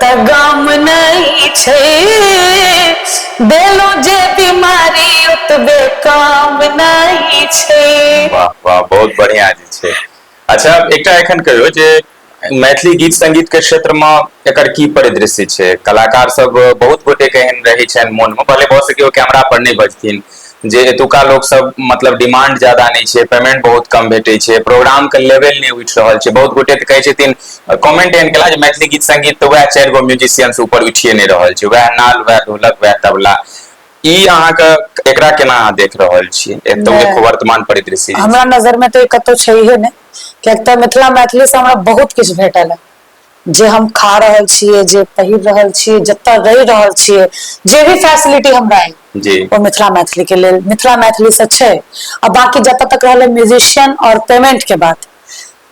त गम नहीं छै, देलो जे बीमारी ओतबे काम नहीं छै। वाह वाह बहुत बढ़िया जी छै। अच्छा एकटा एखन कहियो जे मैथिली गीत संगीत के क्षेत्र में एकर की परिदृश्य छै, कलाकार सब बहुत गोटे के एहन रहै छनि मोन में, भले भऽ सकै कैमरा पर नहीं बजथिन, जे एतुका लोग सब मतलब डिमांड ज्यादा नहीं छै, पेमेंट बहुत कम भेटै छै, प्रोग्राम के लेवल नहीं उठि रहल छै, बहुत गोटे कहै छथिन कमेंट एहन केला जे मैथिली गीत संगीत तो वह 4 गो म्यूजिशियन ऊपर उठिए नहीं रहल छै, वह नाल वह ढोलक वह तबला, ई अहाँके एकरा केना अहाँ देख रहल छियै एतौ वर्तमान परिदृश्य? हमरा नजर में तो कतौ छैहे नहीं, कियाक तऽ मिथिला मैथिली से हमरा बहुत किछु भेटल है, जे हम खा रहल छियै, जे पहिर रहल छियै, जतऽ रहि रहल छियै, जे भी फैसिलिटी हमरा है वो मिथिला मैथिली के लेल मिथिला मैथिली से छै। और बाकी जब तक रहले म्यूजिशियन और पेमेंट के बात,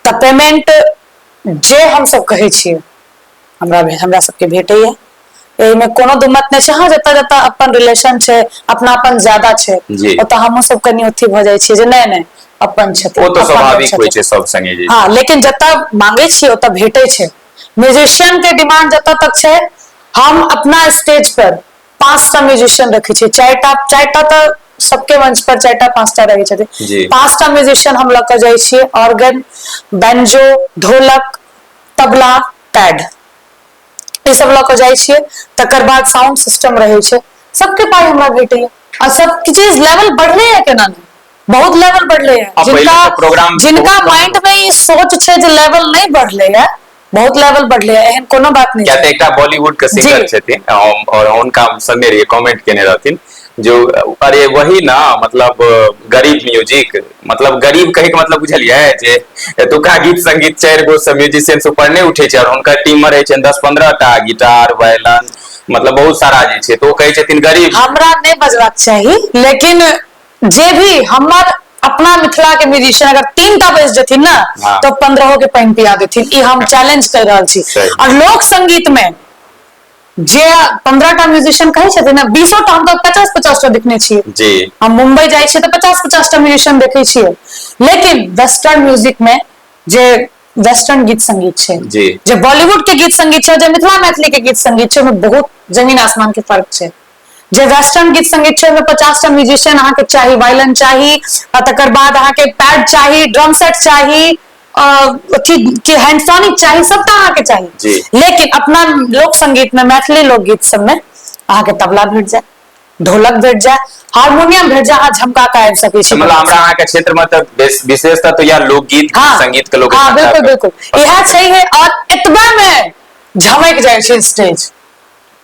त पेमेंट जे हम सब कहै छियै हमरा सबके भेटैया, एहिमे कोनो दू मत नहीं छै। हाँ, जतऽ जतऽ अपन रिलेशन छै, अपनापन ज्यादा छै, जी। ओतऽ हमहूँ सब कनी अथी भऽ जाइ छियै जे नहीं नहीं अपन छथिन, वो तो अपन स्वाभाविक होइ छथिन। छै सब संगे जे हाँ, लेकिन जतऽ मांगे छियै ओतऽ भेटै छै। म्यूजिशियन के डिमांड जतऽ तक छै, हम अपना स्टेज पर 5टा म्यूजिशियन रखे छियै, 4टा तो सबके मंच पर 4टा 5टा रहे छथिन, जी। 5टा म्यूजिशियन हम लऽ कऽ जाइ छियै। ऑर्गन, बैंजो, ढोलक, तबला, पैड, ई सब लऽ कऽ जाइ छियै। तकर बाद साउंड सिस्टम रहै छै, सबके पाई हमरा भेटैया। और सब चीज लेवल बढ़ले है केना नहीं, बहुत लेवल बढ़ले है। अब पहिले तो प्रोग्राम जिनका बहुत माइंड में ई सोच छै जे लेवल नहीं बढ़ले है, बहुत लेवल बढ़ले है, एहन कोनो बात नहीं क्या छै। एकटा बॉलीवुड के सिंगर छथिन और उनका संगे रहिए कमेंट केने रहथिन जो अरे वही ना मतलब गरीब म्यूजिक, मतलब गरीब कहे के मतलब बुझलियै जे एतुका गीत संगीत 4 गो से म्यूजिशियन से ऊपर नहीं उठे छै और हुनकर टीम में रहे छै 10-15 टा गिटार वायलिन, मतलब बहुत सारा जे छै तो कहे छथिन गरीब। हमरा नहीं बजबाक चाही, लेकिन जे भी हमर अपना मिथिला के म्यूजिशियन अगर 3टा बज जेथिन ना, हाँ। तो 15 के पानी पिया देथिन, ई हम चैलेंज कर रहल छी। और लोक संगीत में जे 15टा म्यूजिशियन कहे छथिन ना, 20टा हम तो 50-50टा देखने छियै जी। हम मुंबई जाइ छियै तो 50-50टा म्यूजिशियन देखे छियै। लेकिन वेस्टर्न म्यूजिक में जे वेस्टर्न गीत संगीत छै, जी। जे बॉलीवुड के गीत संगीत छै, जे मिथिला मैथिली के गीत संगीत छै, ओहिमे बहुत जमीन आसमान के फर्क छै। जे वेस्टर्न गीत संगीत छै, ओहिमे 50टा म्यूजिशियन अहाँके चाही, वायलिन चाही, तकर बाद अहाँके पैड चाही, ड्रम सेट चाही, हैंडसोनिक चाही, सबटा अहाँके जी। चाही। लेकिन अपना लोक संगीत में, मैथिली लोकगीत सब में अहाँके तबला भेट जाए, ढोलक भेट जाए, हारमोनियम भेट जाए, अहाँ झमका के आबि सकै छी। मतलब हमरा अहाँ के क्षेत्र में तो विशेषतः तो या लोकगीत हाँ, संगीत के लोग हाँ, बिल्कुल बिल्कुल यह चाहिए। और एतबा में झमक जाए छै स्टेज,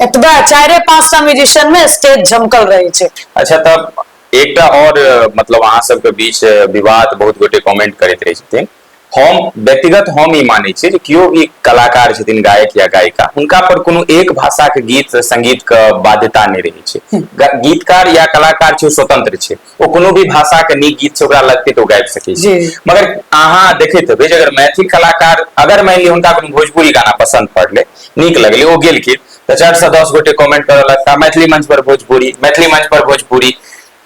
एतबा 4-5टा म्यूजिशियन में स्टेज झमकल रहे छै। अच्छा, तब एकटा और मतलब अहाँ सबके बीच विवाद बहुत गोटे कमेंट करैत रहे छथिन। हम व्यक्तिगत हम ई मानै छियै जे केओ भी कलाकार छथिन, गायक या गायिका, हुनका पर कोनो एक भाषा के गीत संगीत के बाध्यता नहीं रहे छै। गीतकार या कलाकार छै स्वतंत्र छै, वो कोनो भी भाषा के नीक गीत से ओकरा लगते तो गाबि सकै छै। मगर अहाँ देखैत हेबै जे अगर मैथिल कलाकार अगर मान लिअ हुनका कोनो भोजपुरी गाना पसंद पड़ले, नीक लगले, ओ गेलखिन तो 4 से 10 गोटे कमेंट करऽ लगता मैथिली मंच पर भोजपुरी, मैथिली मंच पर भोजपुरी।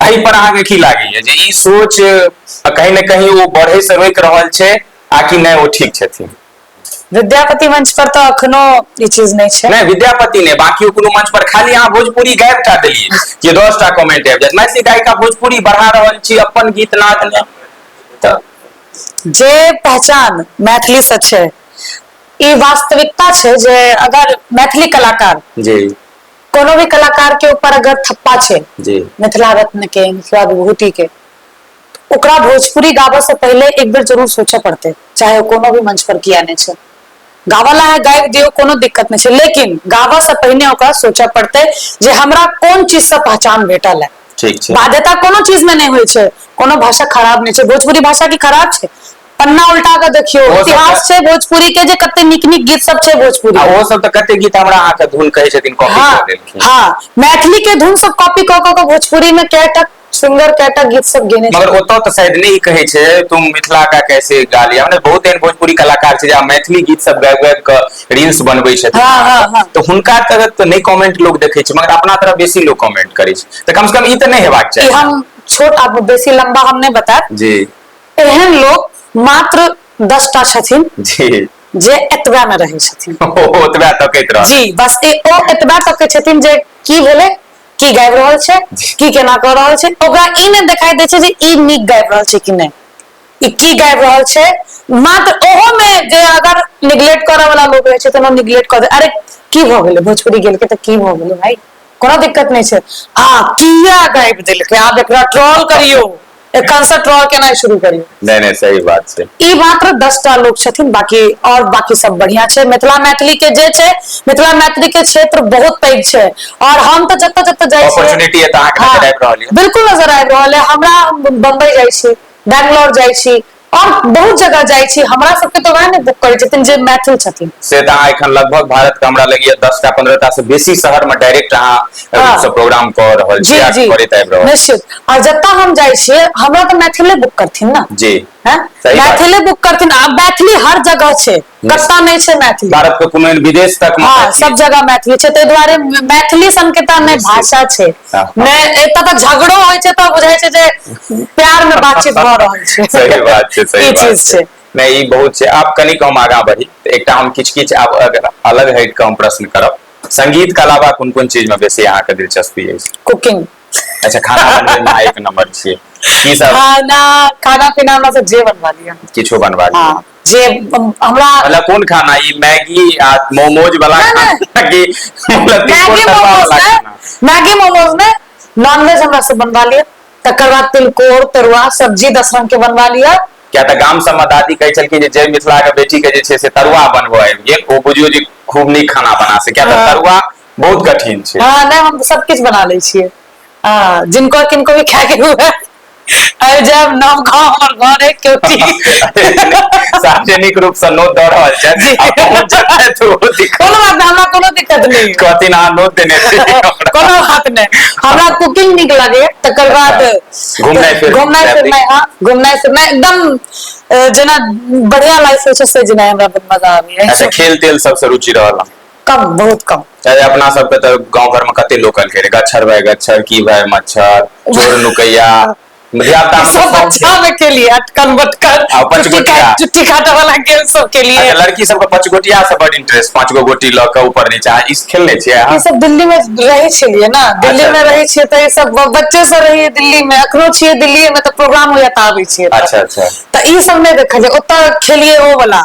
एहि पर अहाँके की लागैया जे ई सोच कहीं न कहीं वो बढ़े से रोक रहल छै, आकि नहीं वो ठीक छथिन? विद्यापति मंच पर तो अखनो ई चीज नहीं छै। नहीं विद्यापति ने, बाकी कोनो मंच पर खाली अहाँ भोजपुरी गायब टा देलिए कि 10टा कमेंट आबि जायत, मैथिली गायिका भोजपुरी बढ़ा रहल छी, अपन गीत नाद तऽ जे पहचान मैथिली से छै, ई वास्तविकता छै जे अगर मैथिली कलाकार जी कोनो भी कलाकार के ऊपर अगर थप्पा छै, जी मिथिला रत्न के, मिथिला विभूति के, ओकरा भोजपुरी गाबे से पहले एक बेर जरूर सोचे पड़ते, चाहे कोनो भी मंच पर किया नहीं छै। गावला है गायब दियो, कोनो दिक्कत नहीं छै, लेकिन गावा से पहले ओकरा सोचे पड़ते जे हमरा कोन चीज से पहचान भेटल है। ठीक छै। बाध्यता कोनो चीज में नहीं होय छै, कोनो भाषा खराब नहीं छै, भोजपुरी भाषा की खराब छै? पन्ना उल्टा के देखियो, इतिहास छै भोजपुरी के, जे कते नीक नीक गीत सब छै भोजपुरी, वो सब तो कते गीत हमरा अहाँ के धुन कहे छथिन कॉपी कर देलखिन। हाँ, मैथिली के धुन सब कॉपी क के भोजपुरी में कैटा सिंगर कैटा गीत सब गेने छै। मगर ओतो तो शायद नहीं कहे छै तुम मिथिला का कैसे गा लिया, मतलब बहुत एहन भोजपुरी कलाकार छै जे मैथिली गीत सब गाबि गाबि के रील्स बनबै छथिन। हाँ। तो हुनका तरफ तो नहीं कमेंट लोग देखे छै, मगर अपना तरफ बेसी लोग कमेंट करे छै, तो कम से कम ई तो नहीं हेबाक चाहिए। हम छोट आप बेसी लंबा हम नहीं बताएब जी। एहन लोग मात्र 10टा छथिन जी जे एतबा में रहे छथिन, ओतबा तकैत रह जी, बस ओ एतबा तकै छथिन जे की भेले, की गाबि रहल छै, की केना कर रहल छै, ओकरा ई नहीं देखाई दे छै जे ई नीक गाबि रहल छै कि नहीं, ई की गाबि रहल छै। मात्र ओहो में जे अगर निग्लेक्ट करे वाला लोग रहे छै तो निग्लेक्ट कर दे, अरे की भ गेलै भोजपुरी गेलकै तो की भ गेलै भाई, कोनो दिक्कत नहीं छै, किया गाबि देलकै, आब एकरा ट्रोल करियो, एखन से ट्रोल केना शुरू करियो। नहीं सही बात छै। ई मात्र 10टा लोग छथिन, बाकी सब बढ़िया छै। मिथिला मैथिली के जे छै, मिथिला मैथिली के क्षेत्र बहुत पैघ छै, और हम तो जत्ता जत्ता जाय छी अपॉर्चुनिटी है, अहाँ के नजर आबि रहल है, बिल्कुल नजर आबि रहल है। हमरा बम्बई जाय छी, बैंगलोर जाय छी, और बहुत जगह जाय छी, हमरा सबके तो वहां ने बुक करे छथिन जे मैथिल छथिन से त अहाँ एखन लगभग भारत के हमरा लगिए 10टा 15टा से बेसी शहर में डायरेक्ट अहाँ सब प्रोग्राम कर रहल छी, करैत आबि रहल निश्चित। और जत्ता हम जाय छी हमरा तो मैथिले बुक करथिन ना, जी हैं सही बात। मैथिली बुक करथिन। आब मैथिली हर जगह छै, कतौ नहीं छै मैथिली। भारत के कोनो विदेश तक में हाँ, सब जगह मैथिली छै, ताहि दुआरे मैथिली सन के ता नहीं भाषा छै, हाँ। नहीं एतऽ तऽ झगड़ो होइ छै तऽ बुझाइ छै जे प्यार में बातचीत भऽ रहल छै। सही बात छै, सही ई बात चीज छै। नहीं ई बहुत छै। आब कनिक हम आगाँ बढ़ी तऽ एकटा हम किछ आब अगर अलग हटि कऽ हम प्रश्न करब, संगीत के अलावा कोन कोन चीज में बेसी अहाँके दिलचस्पी अछि? कुकिंग। अच्छा, खाना बनबै में एक नंबर छियै। की सब खाना पीना हमरा से जे बनवा लिया, किछो बनवा लिया? हाँ, जे हमरा मतलब कोन खाना, ई मैगी आ मोमोज वाला खाना कि मतलब मैगी मोमोज ने, मैगी मोमोज ने, नॉनवेज हमरा से बनवा लिया। तकर बाद तिलकोर तरुआ सब्जी 10 रंग के बनवा लिया। क्या तऽ गाम सब में दादी कहै छलखिन जे जय मिथिला के बेटी के जे छै से तरुआ बनबो आबि गेल, ओ बुझियो जे खूब नीक खाना बना सकै। क्या तऽ तरुआ बहुत कठिन छै। हाँ, नहीं हम सब कुछ बना ले छियै। हाँ, जिनको किनको भी खाए के हुए आबि जायब, नाम गाँव हमर घर है क्योंकि सार्वजनिक रूप से नोट दऽ रहल छै, पहुंच जाए तो कोनो बात नहीं, हमरा कोनो दिक्कत नहीं। कहथिन अहाँ नोट देने छियै। कोनो बात नहीं, हमरा कुकिंग नीक लगे। तकर बाद घूमनाइ फिरनाइ, हाँ घूमनाइ फिरनाइ एकदम जेना बढ़िया लाइफ होइ छै से जेना हमरा मजा आबैया। अच्छा, खेल तेल सबसे रुचि रहल? कम, बहुत कम। अपना सबके तऽ गांव घर में कते लोकल खेल, गच्छर भाई गच्छर, की भाई मच्छर, चोर नुकैया, सब बच्चा में के लिए अटकन बटकन, चुट्टी काटे वाला गेम सब के लिए। अच्छा, लड़की सबके पचगोटिया से बड़ इंटरेस्ट, 5 गो गोटी ल के ऊपर नीचा, इस खेलने छियै अहाँ? ई सब दिल्ली में रहे छलिए ना, दिल्ली में रहे छियै तऽ ई सब बच्चे से रहिए दिल्ली में, अखनो छियै दिल्ली में, तऽ प्रोग्राम होइया तऽ आबै छियै। अच्छा अच्छा, तऽ ई सब नहीं देखलिए। ओतऽ खेलिए ओ वाला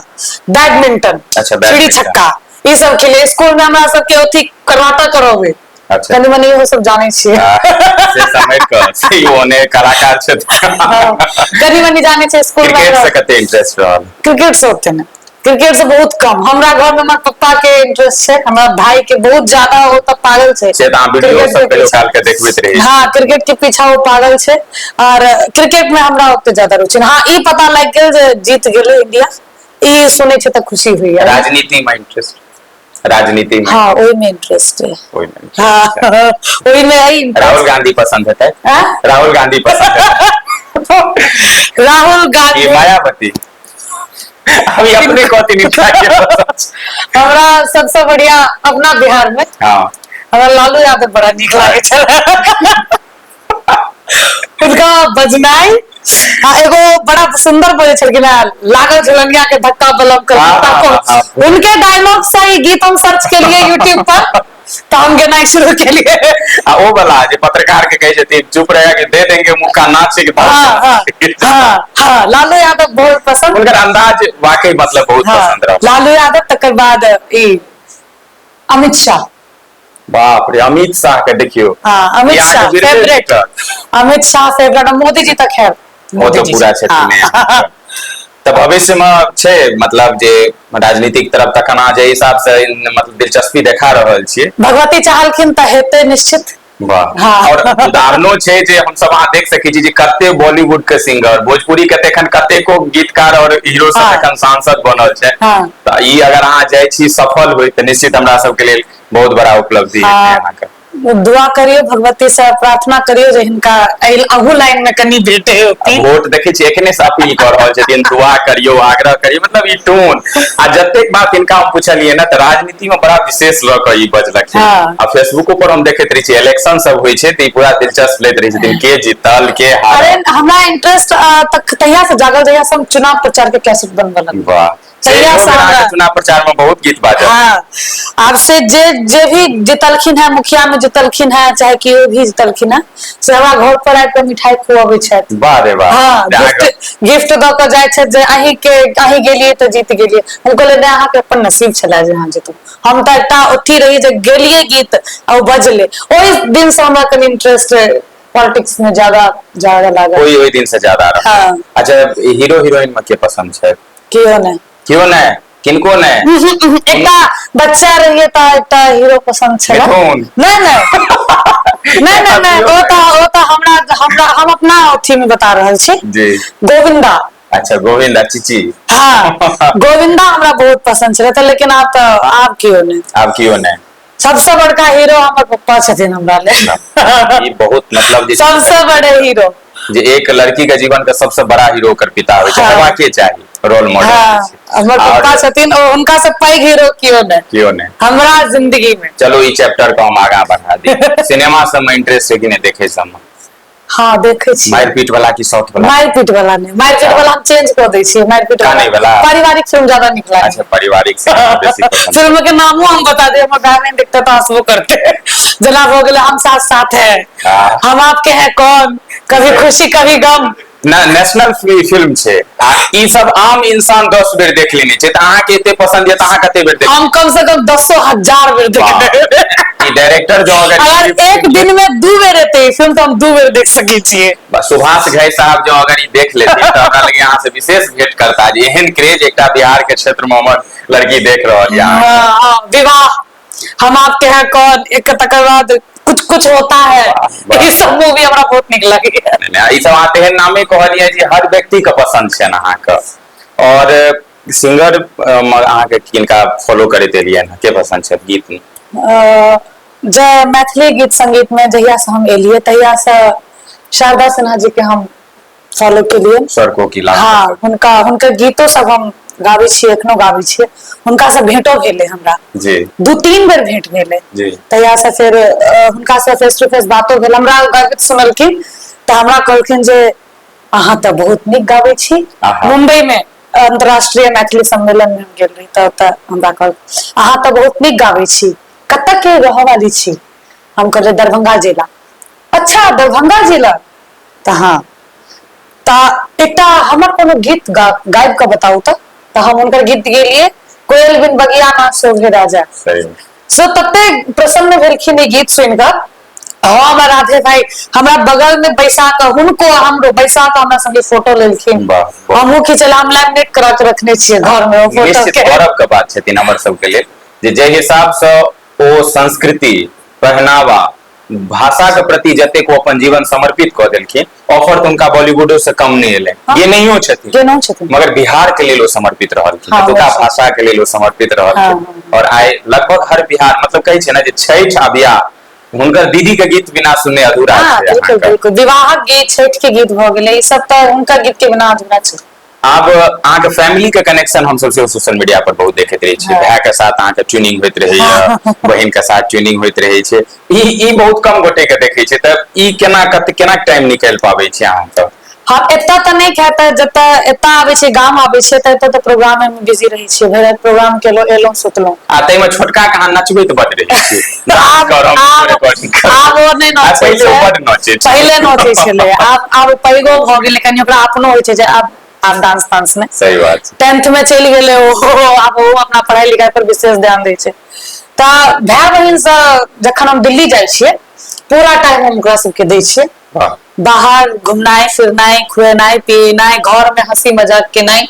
बैडमिंटन, अच्छा चिड़ी छक्का, ई सब खेलिए। स्कूल में हमरा सबके अथी करवाता करबे। अच्छा, कनी मनी इहो सब जाने छियै। से समय क से ओने कलाकार छै। कनी मनी जाने छै स्कूल में। क्रिकेट से कते इंटरेस्ट रहल? क्रिकेट से ओते नहीं, क्रिकेट से बहुत कम। हमरा घर में हमर पप्पा के इंटरेस्ट छै, हमरा भाई के बहुत ज्यादा, वो तब पागल छै। से त वीडियो सब पे काल के देखबैत रही। हाँ, क्रिकेट के पीछा वो पागल छै। और क्रिकेट में हमरा ओते ज्यादा रुचि। हाँ, ई पता लग गेल जे जीत गेलै इंडिया, ई सुनै छै तऽ खुशी हुई है। राजनीति में इंटरेस्ट? राजनीति में? हाँ, ओई में इंटरेस्ट है। ओई में, हाँ, ओई में है। राहुल गांधी पसंद है? राहुल गांधी पसंद है? राहुल गांधी, मायावती, अभी अपने कहती नहीं। हमरा सबसे बढ़िया अपना बिहार में, हाँ, हमरा लालू यादव बड़ा नीक लागे छै। उनका बजनाई, हाँ, एगो बड़ा सुंदर बोले छलखिन, लागल झुलनिया के धक्का बलम कर। उनके डायलॉग से ही गीत हम सर्च के लिए यूट्यूब पर, तो हम गेनाई शुरू के लिए। वो वाला जे पत्रकार के कहे छथिन चुप रहे के दे देंगे मुक्का नाच के। हाँ, लालू यादव बहुत पसंद। उनका अंदाज वाकई मतलब बहुत पसंद रहा। लालू यादव, तकर बाद अमित शाह। बाप रे, अमित शाह के देखियो। हाँ, अमित शाह फेवरेट, अमित शाह फेवरेट, मोदी जी तक है। मोदी जी पूरा छथिन। तो भविष्य में छै मतलब जे राजनीतिक तरफ तकना जे हिसाब से मतलब दिलचस्पी देखा रहल छियै, भगवती चाहलखिन तऽ हेतै निश्चित। वाह। और उदाहरणों छै जे हम सब अहाँ देख सकै छी जे कते बॉलीवुड के सिंगर, भोजपुरी के एखन कतेको गीतकार और हीरो सब एखन सांसद बनल छै। तऽ ई अगर अहाँ जाइ छी सफल होय तऽ निश्चित हमरा सबके लेल बहुत बड़ा उपलब्धि है अहाँ के। दुआ करियो भगवती से, प्रार्थना करियो जे हिनका अहू लाइन में कनी भेटे होती। वोट देखे छी एखने से अपील कर रहल छथिन, दुआ करियो, आग्रह करियो, मतलब ई टोन आ जतेक बात इनका हम पूछलिए ना, तऽ राजनीति में बड़ा विशेष ल के ई बजलखिन। आ फेसबुको पर हम देखैत रही छी इलेक्शन सब होय छै तऽ ई पूरा दिलचस्प लैत रही छथिन, के जीतल के हारल। अरे हमरा इंटरेस्ट तहिया से जागल जहिया से हम चुनाव प्रचार के कैसेट बनबे लगलिए। वाह, चुनाव प्रचार में बहुत गीत बाजल। हाँ, अब से जे भी जीतलखिन है, मुखिया में जीतलखिन है, चाहे केओ भी जीतलखिन है, से हमरा घर पर आबि के मिठाई खुआबै छथि। वाह रे वाह। हाँ, गिफ्ट दऽ के जाइ छथि जे अहीं गेलिए तऽ जीत गेलिए। हम कहलिए नहि, अहाँ के अपन नसीब छला जे अहाँ जीतू। हम तऽ एकटा अथी रही जे गेलिए गीत आ ओ बजले। ओहि दिन से हमरा कनी इंटरेस्ट पॉलिटिक्स में ज्यादा लागल। ओहि दिन से ज्यादा रहा। हाँ। अच्छा, हीरो हीरोइन में के पसंद छै? केओ नहीं। क्यों नहीं? किनको नहीं? एकटा बच्चा रहिए त एकटा हीरो पसंद छला। नहीं, ओ तो हमरा हम अपना अथी में बता रहल छी जी। गोविंदा। अच्छा, गोविंदा चीची। हाँ, गोविंदा हमरा बहुत पसंद छला था, लेकिन आब क्यों नहीं। आब क्यों नहीं? सबसे बड़का हीरो हमर पप्पा छथिन हमरा लेल। ई बहुत मतलब सबसे बड़े हीरो जे एक लड़की के जीवन का सबसे बड़ा हीरो कर पिता होइ छै, हेबाके चाही रोल मॉडल। हमर पप्पा छथिन, हुनका से पैघ हीरो कियो ने हमरा जिंदगी में। चलो ई चैप्टर को हम आगा बढ़ा दी। सिनेमा सब में इंटरेस्ट है कि नहीं देखे सब में? हाँ देखे छी। मारपीट वाला की साउथ वाला? मारपीट वाला नहीं, मारपीट वाला हम चेंज कर दै छी। मारपीट वाला पारिवारिक फिल्म ज्यादा निक लागे। अच्छा, पारिवारिक फिल्म बेसी पसंद। फिल्म के नामो हम बता दे, हमर भाई नहीं देखते तो हंसबो करते। जना हो गेले हम साथ साथ है, हम आपके हैं कौन, कभी खुशी कभी गम। ना नेशनल फिल्म छै, ई सब आम इंसान 10 बेर देख लेने छै, त अहाँ के एते पसंद है त अहाँ कते बेर देख? हम कम से कम 10,000 बेर देख। ई डायरेक्टर जो अगर एक दिन में 2 बेर एते फिल्म तो हम 2 बेर देख सके छिए। सुभाष घई साहब जो अगर ई देख लेती त हमरा लगे यहाँ से विशेष भेंट करता जे एहन क्रेज एकटा बिहार के क्षेत्र में हमर लड़की देख रहल या। हां, विवाह, हम आपके हैं कौन, एक तकर बाद कुछ कुछ होता है, ये सब मूवी हमरा बहुत निक लगे। ई सब आते हैं नामे कहलिए जे हर व्यक्ति के पसंद छै अहाँ के। और सिंगर अहाँ के किनका फॉलो करैत एलियै न, के पसंद छै गीत में? जे मैथिली गीत संगीत में जहिया से हम एलियै तहिया से शारदा सिन्हा जी के हम फॉलो केलियै। सर को की लाग? हाँ, हुनकर गीतो सब हम गाबै छियै, एखनो गाबै छियै। हुनका से भेंटो भेलै हमरा जी, 2-3 बेर भेंट भेलै जी। तहिया से फिर हुनका से फेस टू फेस बातो भेल। हमरा गर्वित सुनलखिन त हमरा कहलखिन जे अहाँ त बहुत निक गाबै छी। मुंबई में अंतरराष्ट्रीय मैथिली सम्मेलन में गेल रही त हमरा कहल अहाँ त बहुत निक गाबै छी, कत के रहय वाली छी? हम कहलियै दरभंगा जिला। अच्छा, दरभंगा जिला त हाँ, त एकटा हमर कोनो गीत गायब के बताऊ त हम हुनकर गीत गेलिए, कोयल बिन बगिया ना शोभे राजा। सो तते प्रसन्न भेलखिन ई गीत सुन क। हमर राधे भाई हमरा बगल में बैसा के हुनको हमरो बैसा के हमरा संगे फोटो लेलखिन। हमहु खिचल, हम लैमिनेट करा के रखने छियै घर में ओ फोटो के। गौरव के बात छथिन हमर सब के लेल जे हिसाब से ओ संस्कृति, पहनावा, भाषा के प्रति जते को अपन जीवन समर्पित क देलखिन, ऑफर तो उनका बॉलीवुडो से कम नहीं एले। ये नहीं हो छथिन, मगर बिहार के लिए समर्पित रहलखिन, एतुका भाषा के लिए समर्पित रहलखिन। और आइ लगभग हर बिहार मतलब कहे छै ना जे छठ आ बियाह हुनकर दीदी के गीत बिना सुनने अधूरा छै। बिल्कुल बिल्कुल, विवाहक गीत, छठ के गीत भ गेलै, ई सब त हुनकर गीत के बिना अधूरा छै। आब अहाँ के फैमिली के कनेक्शन हम सब सोशल मीडिया पर बहुत देखैत रहे छी। भाई के साथ अहाँ के ट्यूनिंग होइत रहे है, बहन के साथ ट्यूनिंग होइत रहे छै। ई बहुत कम गोटे के देखे छै, त ई केना टाइम निकाल पाबै छी अहाँ त? हम एता त नहीं कहता, जता एता आबै छै, गाम आबै छै त एता त प्रोग्राम में बिजी रहै छियै। भरि प्रोग्राम केलो, एलो, सुतलो। आ तै में छोटका के अहाँ नचबै त बड रहै छी। आब ओ नहीं नचै छै, पहिले नचै छलै। आब पैगो भ गेलै, कनी ओकरा अपनो होइ छै जे आब डांस में। सही बात छै। 10th में चलि गेलै ओ, आब ओ अपना पढ़ाई लिखाई पर विशेष ध्यान दै छै। त भाई बहिन से जखन हम दिल्ली जाइ छियै पूरा टाइम हम ओकरा सबके दै छियै। बाहर घुमनाइ फिरनाइ, खुएनाइ पिएनाइ, घर में हंसी मजाक केनाइ,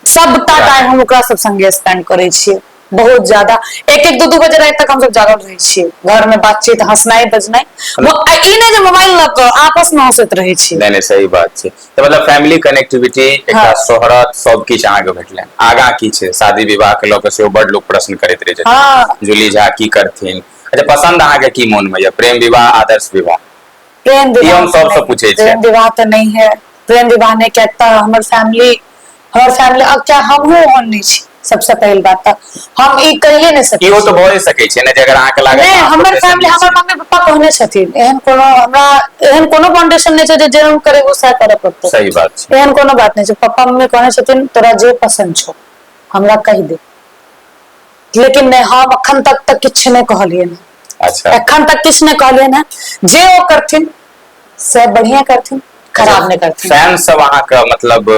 सबटा टाइम हम ओकरा सब संगे स्पेंड करे छियै। बहुत ज्यादा 1-1, 2-2 बजे रात तक हम सब जागल रहे छियै, घर में बातचीत, हंसनाइ बजनाइ। ई नहीं जे मोबाइल ल क आपस में हंसैत रहे छी। नहीं सही बात छै। तो मतलब फैमिली कनेक्टिविटी, एकटा सोहरत, सब किछ अहाँ के भेटलै। आगा की छै? शादी विवाह के ल क सेहो बड लोग प्रश्न करैत रहे छै, जूली झा की करथिन? अच्छा, पसंद अहाँ के की मन में? प्रेम विवाह, आदर्श विवाह? प्रेम विवाह हम सबसे पूछे छै। प्रेम विवाह तो नहीं है, प्रेम विवाह नहीं कहता। हमर फैमिली अब क्या हमहू ओहन नहीं छी। सबसे पहली बात त हम ई कहिए नहीं सकै। इहो तो भए सकै छै ने जे अगर अहाँ के लागे नहीं, हमर फैमिली, हमर मम्मी पापा कहने छथिन एहन कोनो हमरा एहन कोनो फाउंडेशन नहीं छै जे हम करे गुस्सा करे पड़तो। सही बात छै, एहन कोनो बात नहीं छै। पापा मम्मी कहने छथिन तोरा जे पसंद छौ हमरा कहि दे, लेकिन नहीं, हम अखन तक किछ नहीं कहलिए न। अच्छा, अखन तक किछ नहीं कहलिए न। जे ओ करथिन से बढ़िया करथिन, खराब नहीं करथिन। फैन सब अहाँ के मतलब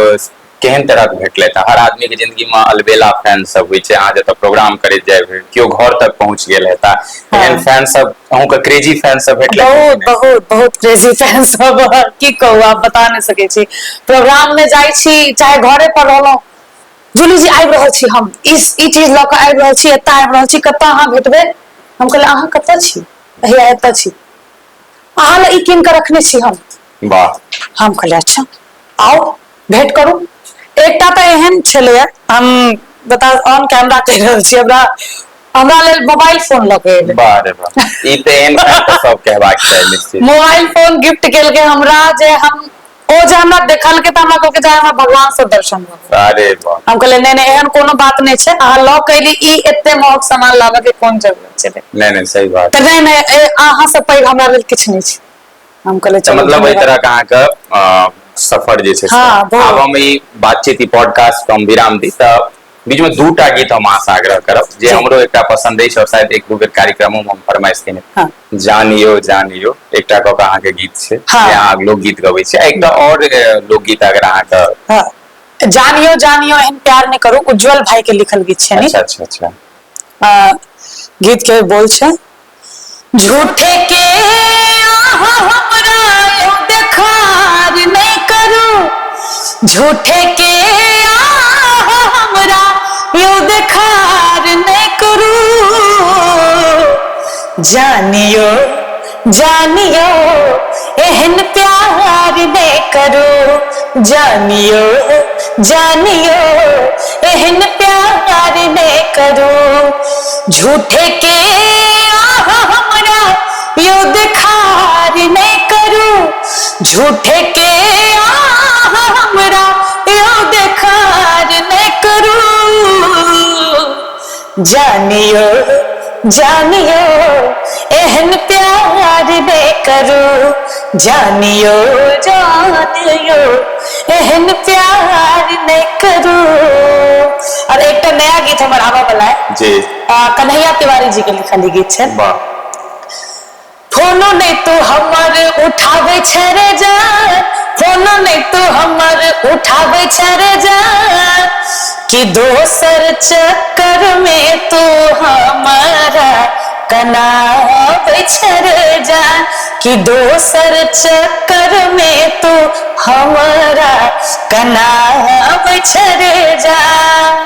केहन तरह के भेटले? हर आदमी के जिंदगी में अलबेला फैन सब होइ छै। अहाँ जत प्रोग्राम करे जाए क्यों घर तक पहुंच गेल हेता, एहन फैन सब अहूँ के क्रेजी फैन सब भेटले? बहुत क्रेजी फैन सब, की कहू, आप बता नहीं सकै छी। प्रोग्राम में जाइ छी, चाहे घरे पर रहलौं, जूली जी आबि रहल छी, हम ई चीज ल क आबि रहल छी, एत आबि रहल छी, कत अहाँ भेटबै? हम कहलिए अहाँ कत छी? भैया एत छी। अहाँ ल ई कीन के रखने छी हम। वाह। हम कहलिए अच्छा आओ भेंट करू। एकटा त एहन छलै, हम बता ऑन कैमरा कहि रहल छी, हमरा हमरा लेल मोबाइल फोन लगे बारे बा ई ते एहन बात सब कहबाक चाही निश्चित मोबाइल फोन गिफ्ट केल के हमरा जे हम ओ जे हमरा देखल के त हमरा कहके जाय हमरा भगवान से दर्शन हो अरे वाह हम कहले नहीं एहन कोनो बात नहीं छै अहाँ लॉ कैली ई एते महग सामान लावे के कोन जरूरत छै नहीं सही बात त नहीं अहाँ से पैघ हमरा लेल किछ नहीं छै हम कहले तो मतलब एहि तरह का अहाँ के सफर जे छै आब हम ई बातचीत ई पॉडकास्ट हम विराम दी त बीच में दूटा गीत हम अहाँ से आग्रह करब जे हमरो एकटा पसंद अछि और शायद एक दू बेर कार्यक्रमों में हम फरमाइश केने जानियो जानियो एकटा क अहाँ के गीत छै जे अहाँ लोकगीत गबै छी एकटा और लोकगीत अगर अहाँ के जानियो जानियो एहन प्यार नहीं करू उज्जवल भाई के लिखल गीत छै ने अच्छा गीत के बोल छै झूठे के हमरा यो देखार नहीं करू झूठे के हमरा यो देखार नहीं करू जानियो जानियो एहन प्यार नहीं करू जानियो जानियो एहन प्यार नहीं करू झूठे के हमरा यो देखार नहीं करू झूठे के हमरा यो देखार नहीं करू जानियो जानियो एहन प्यार नहीं करू जानियो जानियो एहन प्यार नहीं करू। और एक नया गीत हमर आवा वाला है जी कन्हैया तिवारी जी के लिखल गीत है फोनो नहीं तो हमर उठावे छै रे जान फोनो नहीं तो हमर उठावे छै रे जान कि दोसर चक्कर में तो हमारा कनावे छै रे जान कि दोसर चक्कर में तो हमारा कनावे छै रे जान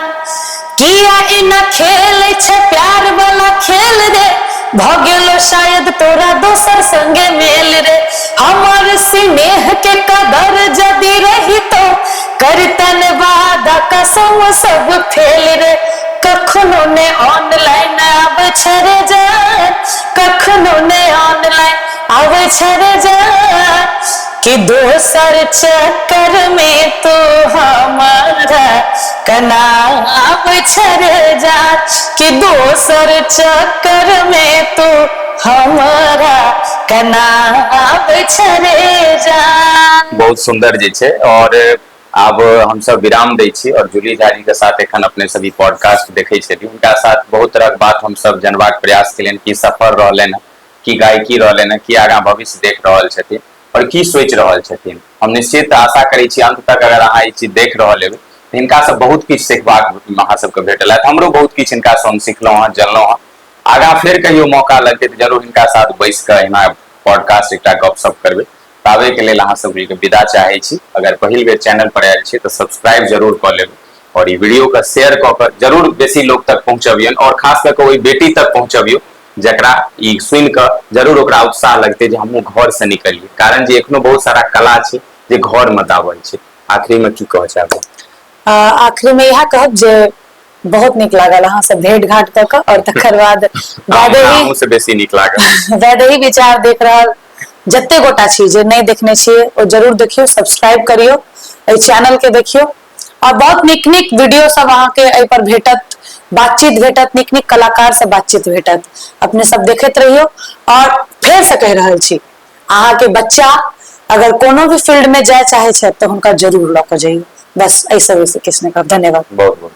किया इना खेल छै प्यार वाला खेल रे भगेलो शायद तोरा दोसर संगे मेल रे हमर स्नेह के कदर जदी रही तो करतन वादा कसम सब फेल रे कखनो ने ऑनलाइन आवे छै रे जान कखनो ने ऑनलाइन आवे छै रे जान कि दोसर चक्कर में तो हमारा कनावे छै रे जान कि दोसर चक्कर में तो हमारा कनावे छै रे जान। बहुत सुंदर जी छै और आब हम सब विराम दै छी और जूली झा जी के साथ एखन अपने सभी पॉडकास्ट देखे छथि उनका साथ बहुत तरह के बात हम सब जानबाक प्रयास केलियन की सफर रहलन की गायकी रहलन की आगा भविष्य देख रहल छथिन और की सोच रहल छथिन हम निश्चित आशा करै छी अंत तक अगर अहाँ ई चीज देख रहल हेबै हिनका से बहुत किछु सिखबाक अहाँ सबके भेटल है हमरो बहुत किछु हिनका से हम सिखलहुँ हँ जनलहुँ हँ आगा फिर कहियो मौका लगतै तऽ जरूर हिनका साथ बैस कऽ एना पॉडकास्ट एकटा गपशप करबै ताबे के लेल अहाँ सबके विदा चाहै छी अगर पहिल बेर चैनल पर आयल छी तऽ सब्सक्राइब जरूर कऽ लेबै और ई वीडियो के शेयर कऽ कऽ जरूर बेसी लोग तक पहुँचबियन और खास कऽ ओहि बेटी तक पहुँचबियौ जकरा ई सुनि कऽ जरूर ओकरा उत्साह लगतै जे हमहूँ घर से निकलिए कारण जे एखनो बहुत सारा कला छै जे घर में दाबल छै आखिरी में की कहऽ चाहब आखिरी में यह कहब जे बहुत नीक लागल अहाँ से भेंट घाट कऽ कऽ और तकर बाद अहूँ से बेसी नीक लागल वैदेही विचार देख रहल जते गोटा छी जे नहीं देखने छियै ओ जरूर देखियो सब्सक्राइब करियो एहि चैनल के देखियो और बहुत नीक नीक वीडियो सब अहाँ के एहि पर भेटत बातचीत भेटत नीक नीक कलाकार से बातचीत भेटत अपने सब देखैत रहियो और फेर से कह रहल छी अहाँ के बच्चा अगर कोनो भी फील्ड में जाय चाहे छै तऽ हुनका जरूर लऽ कऽ जाइयो बस ऐसे वैसे किछु नहीं कहब धन्यवाद बहुत बहुत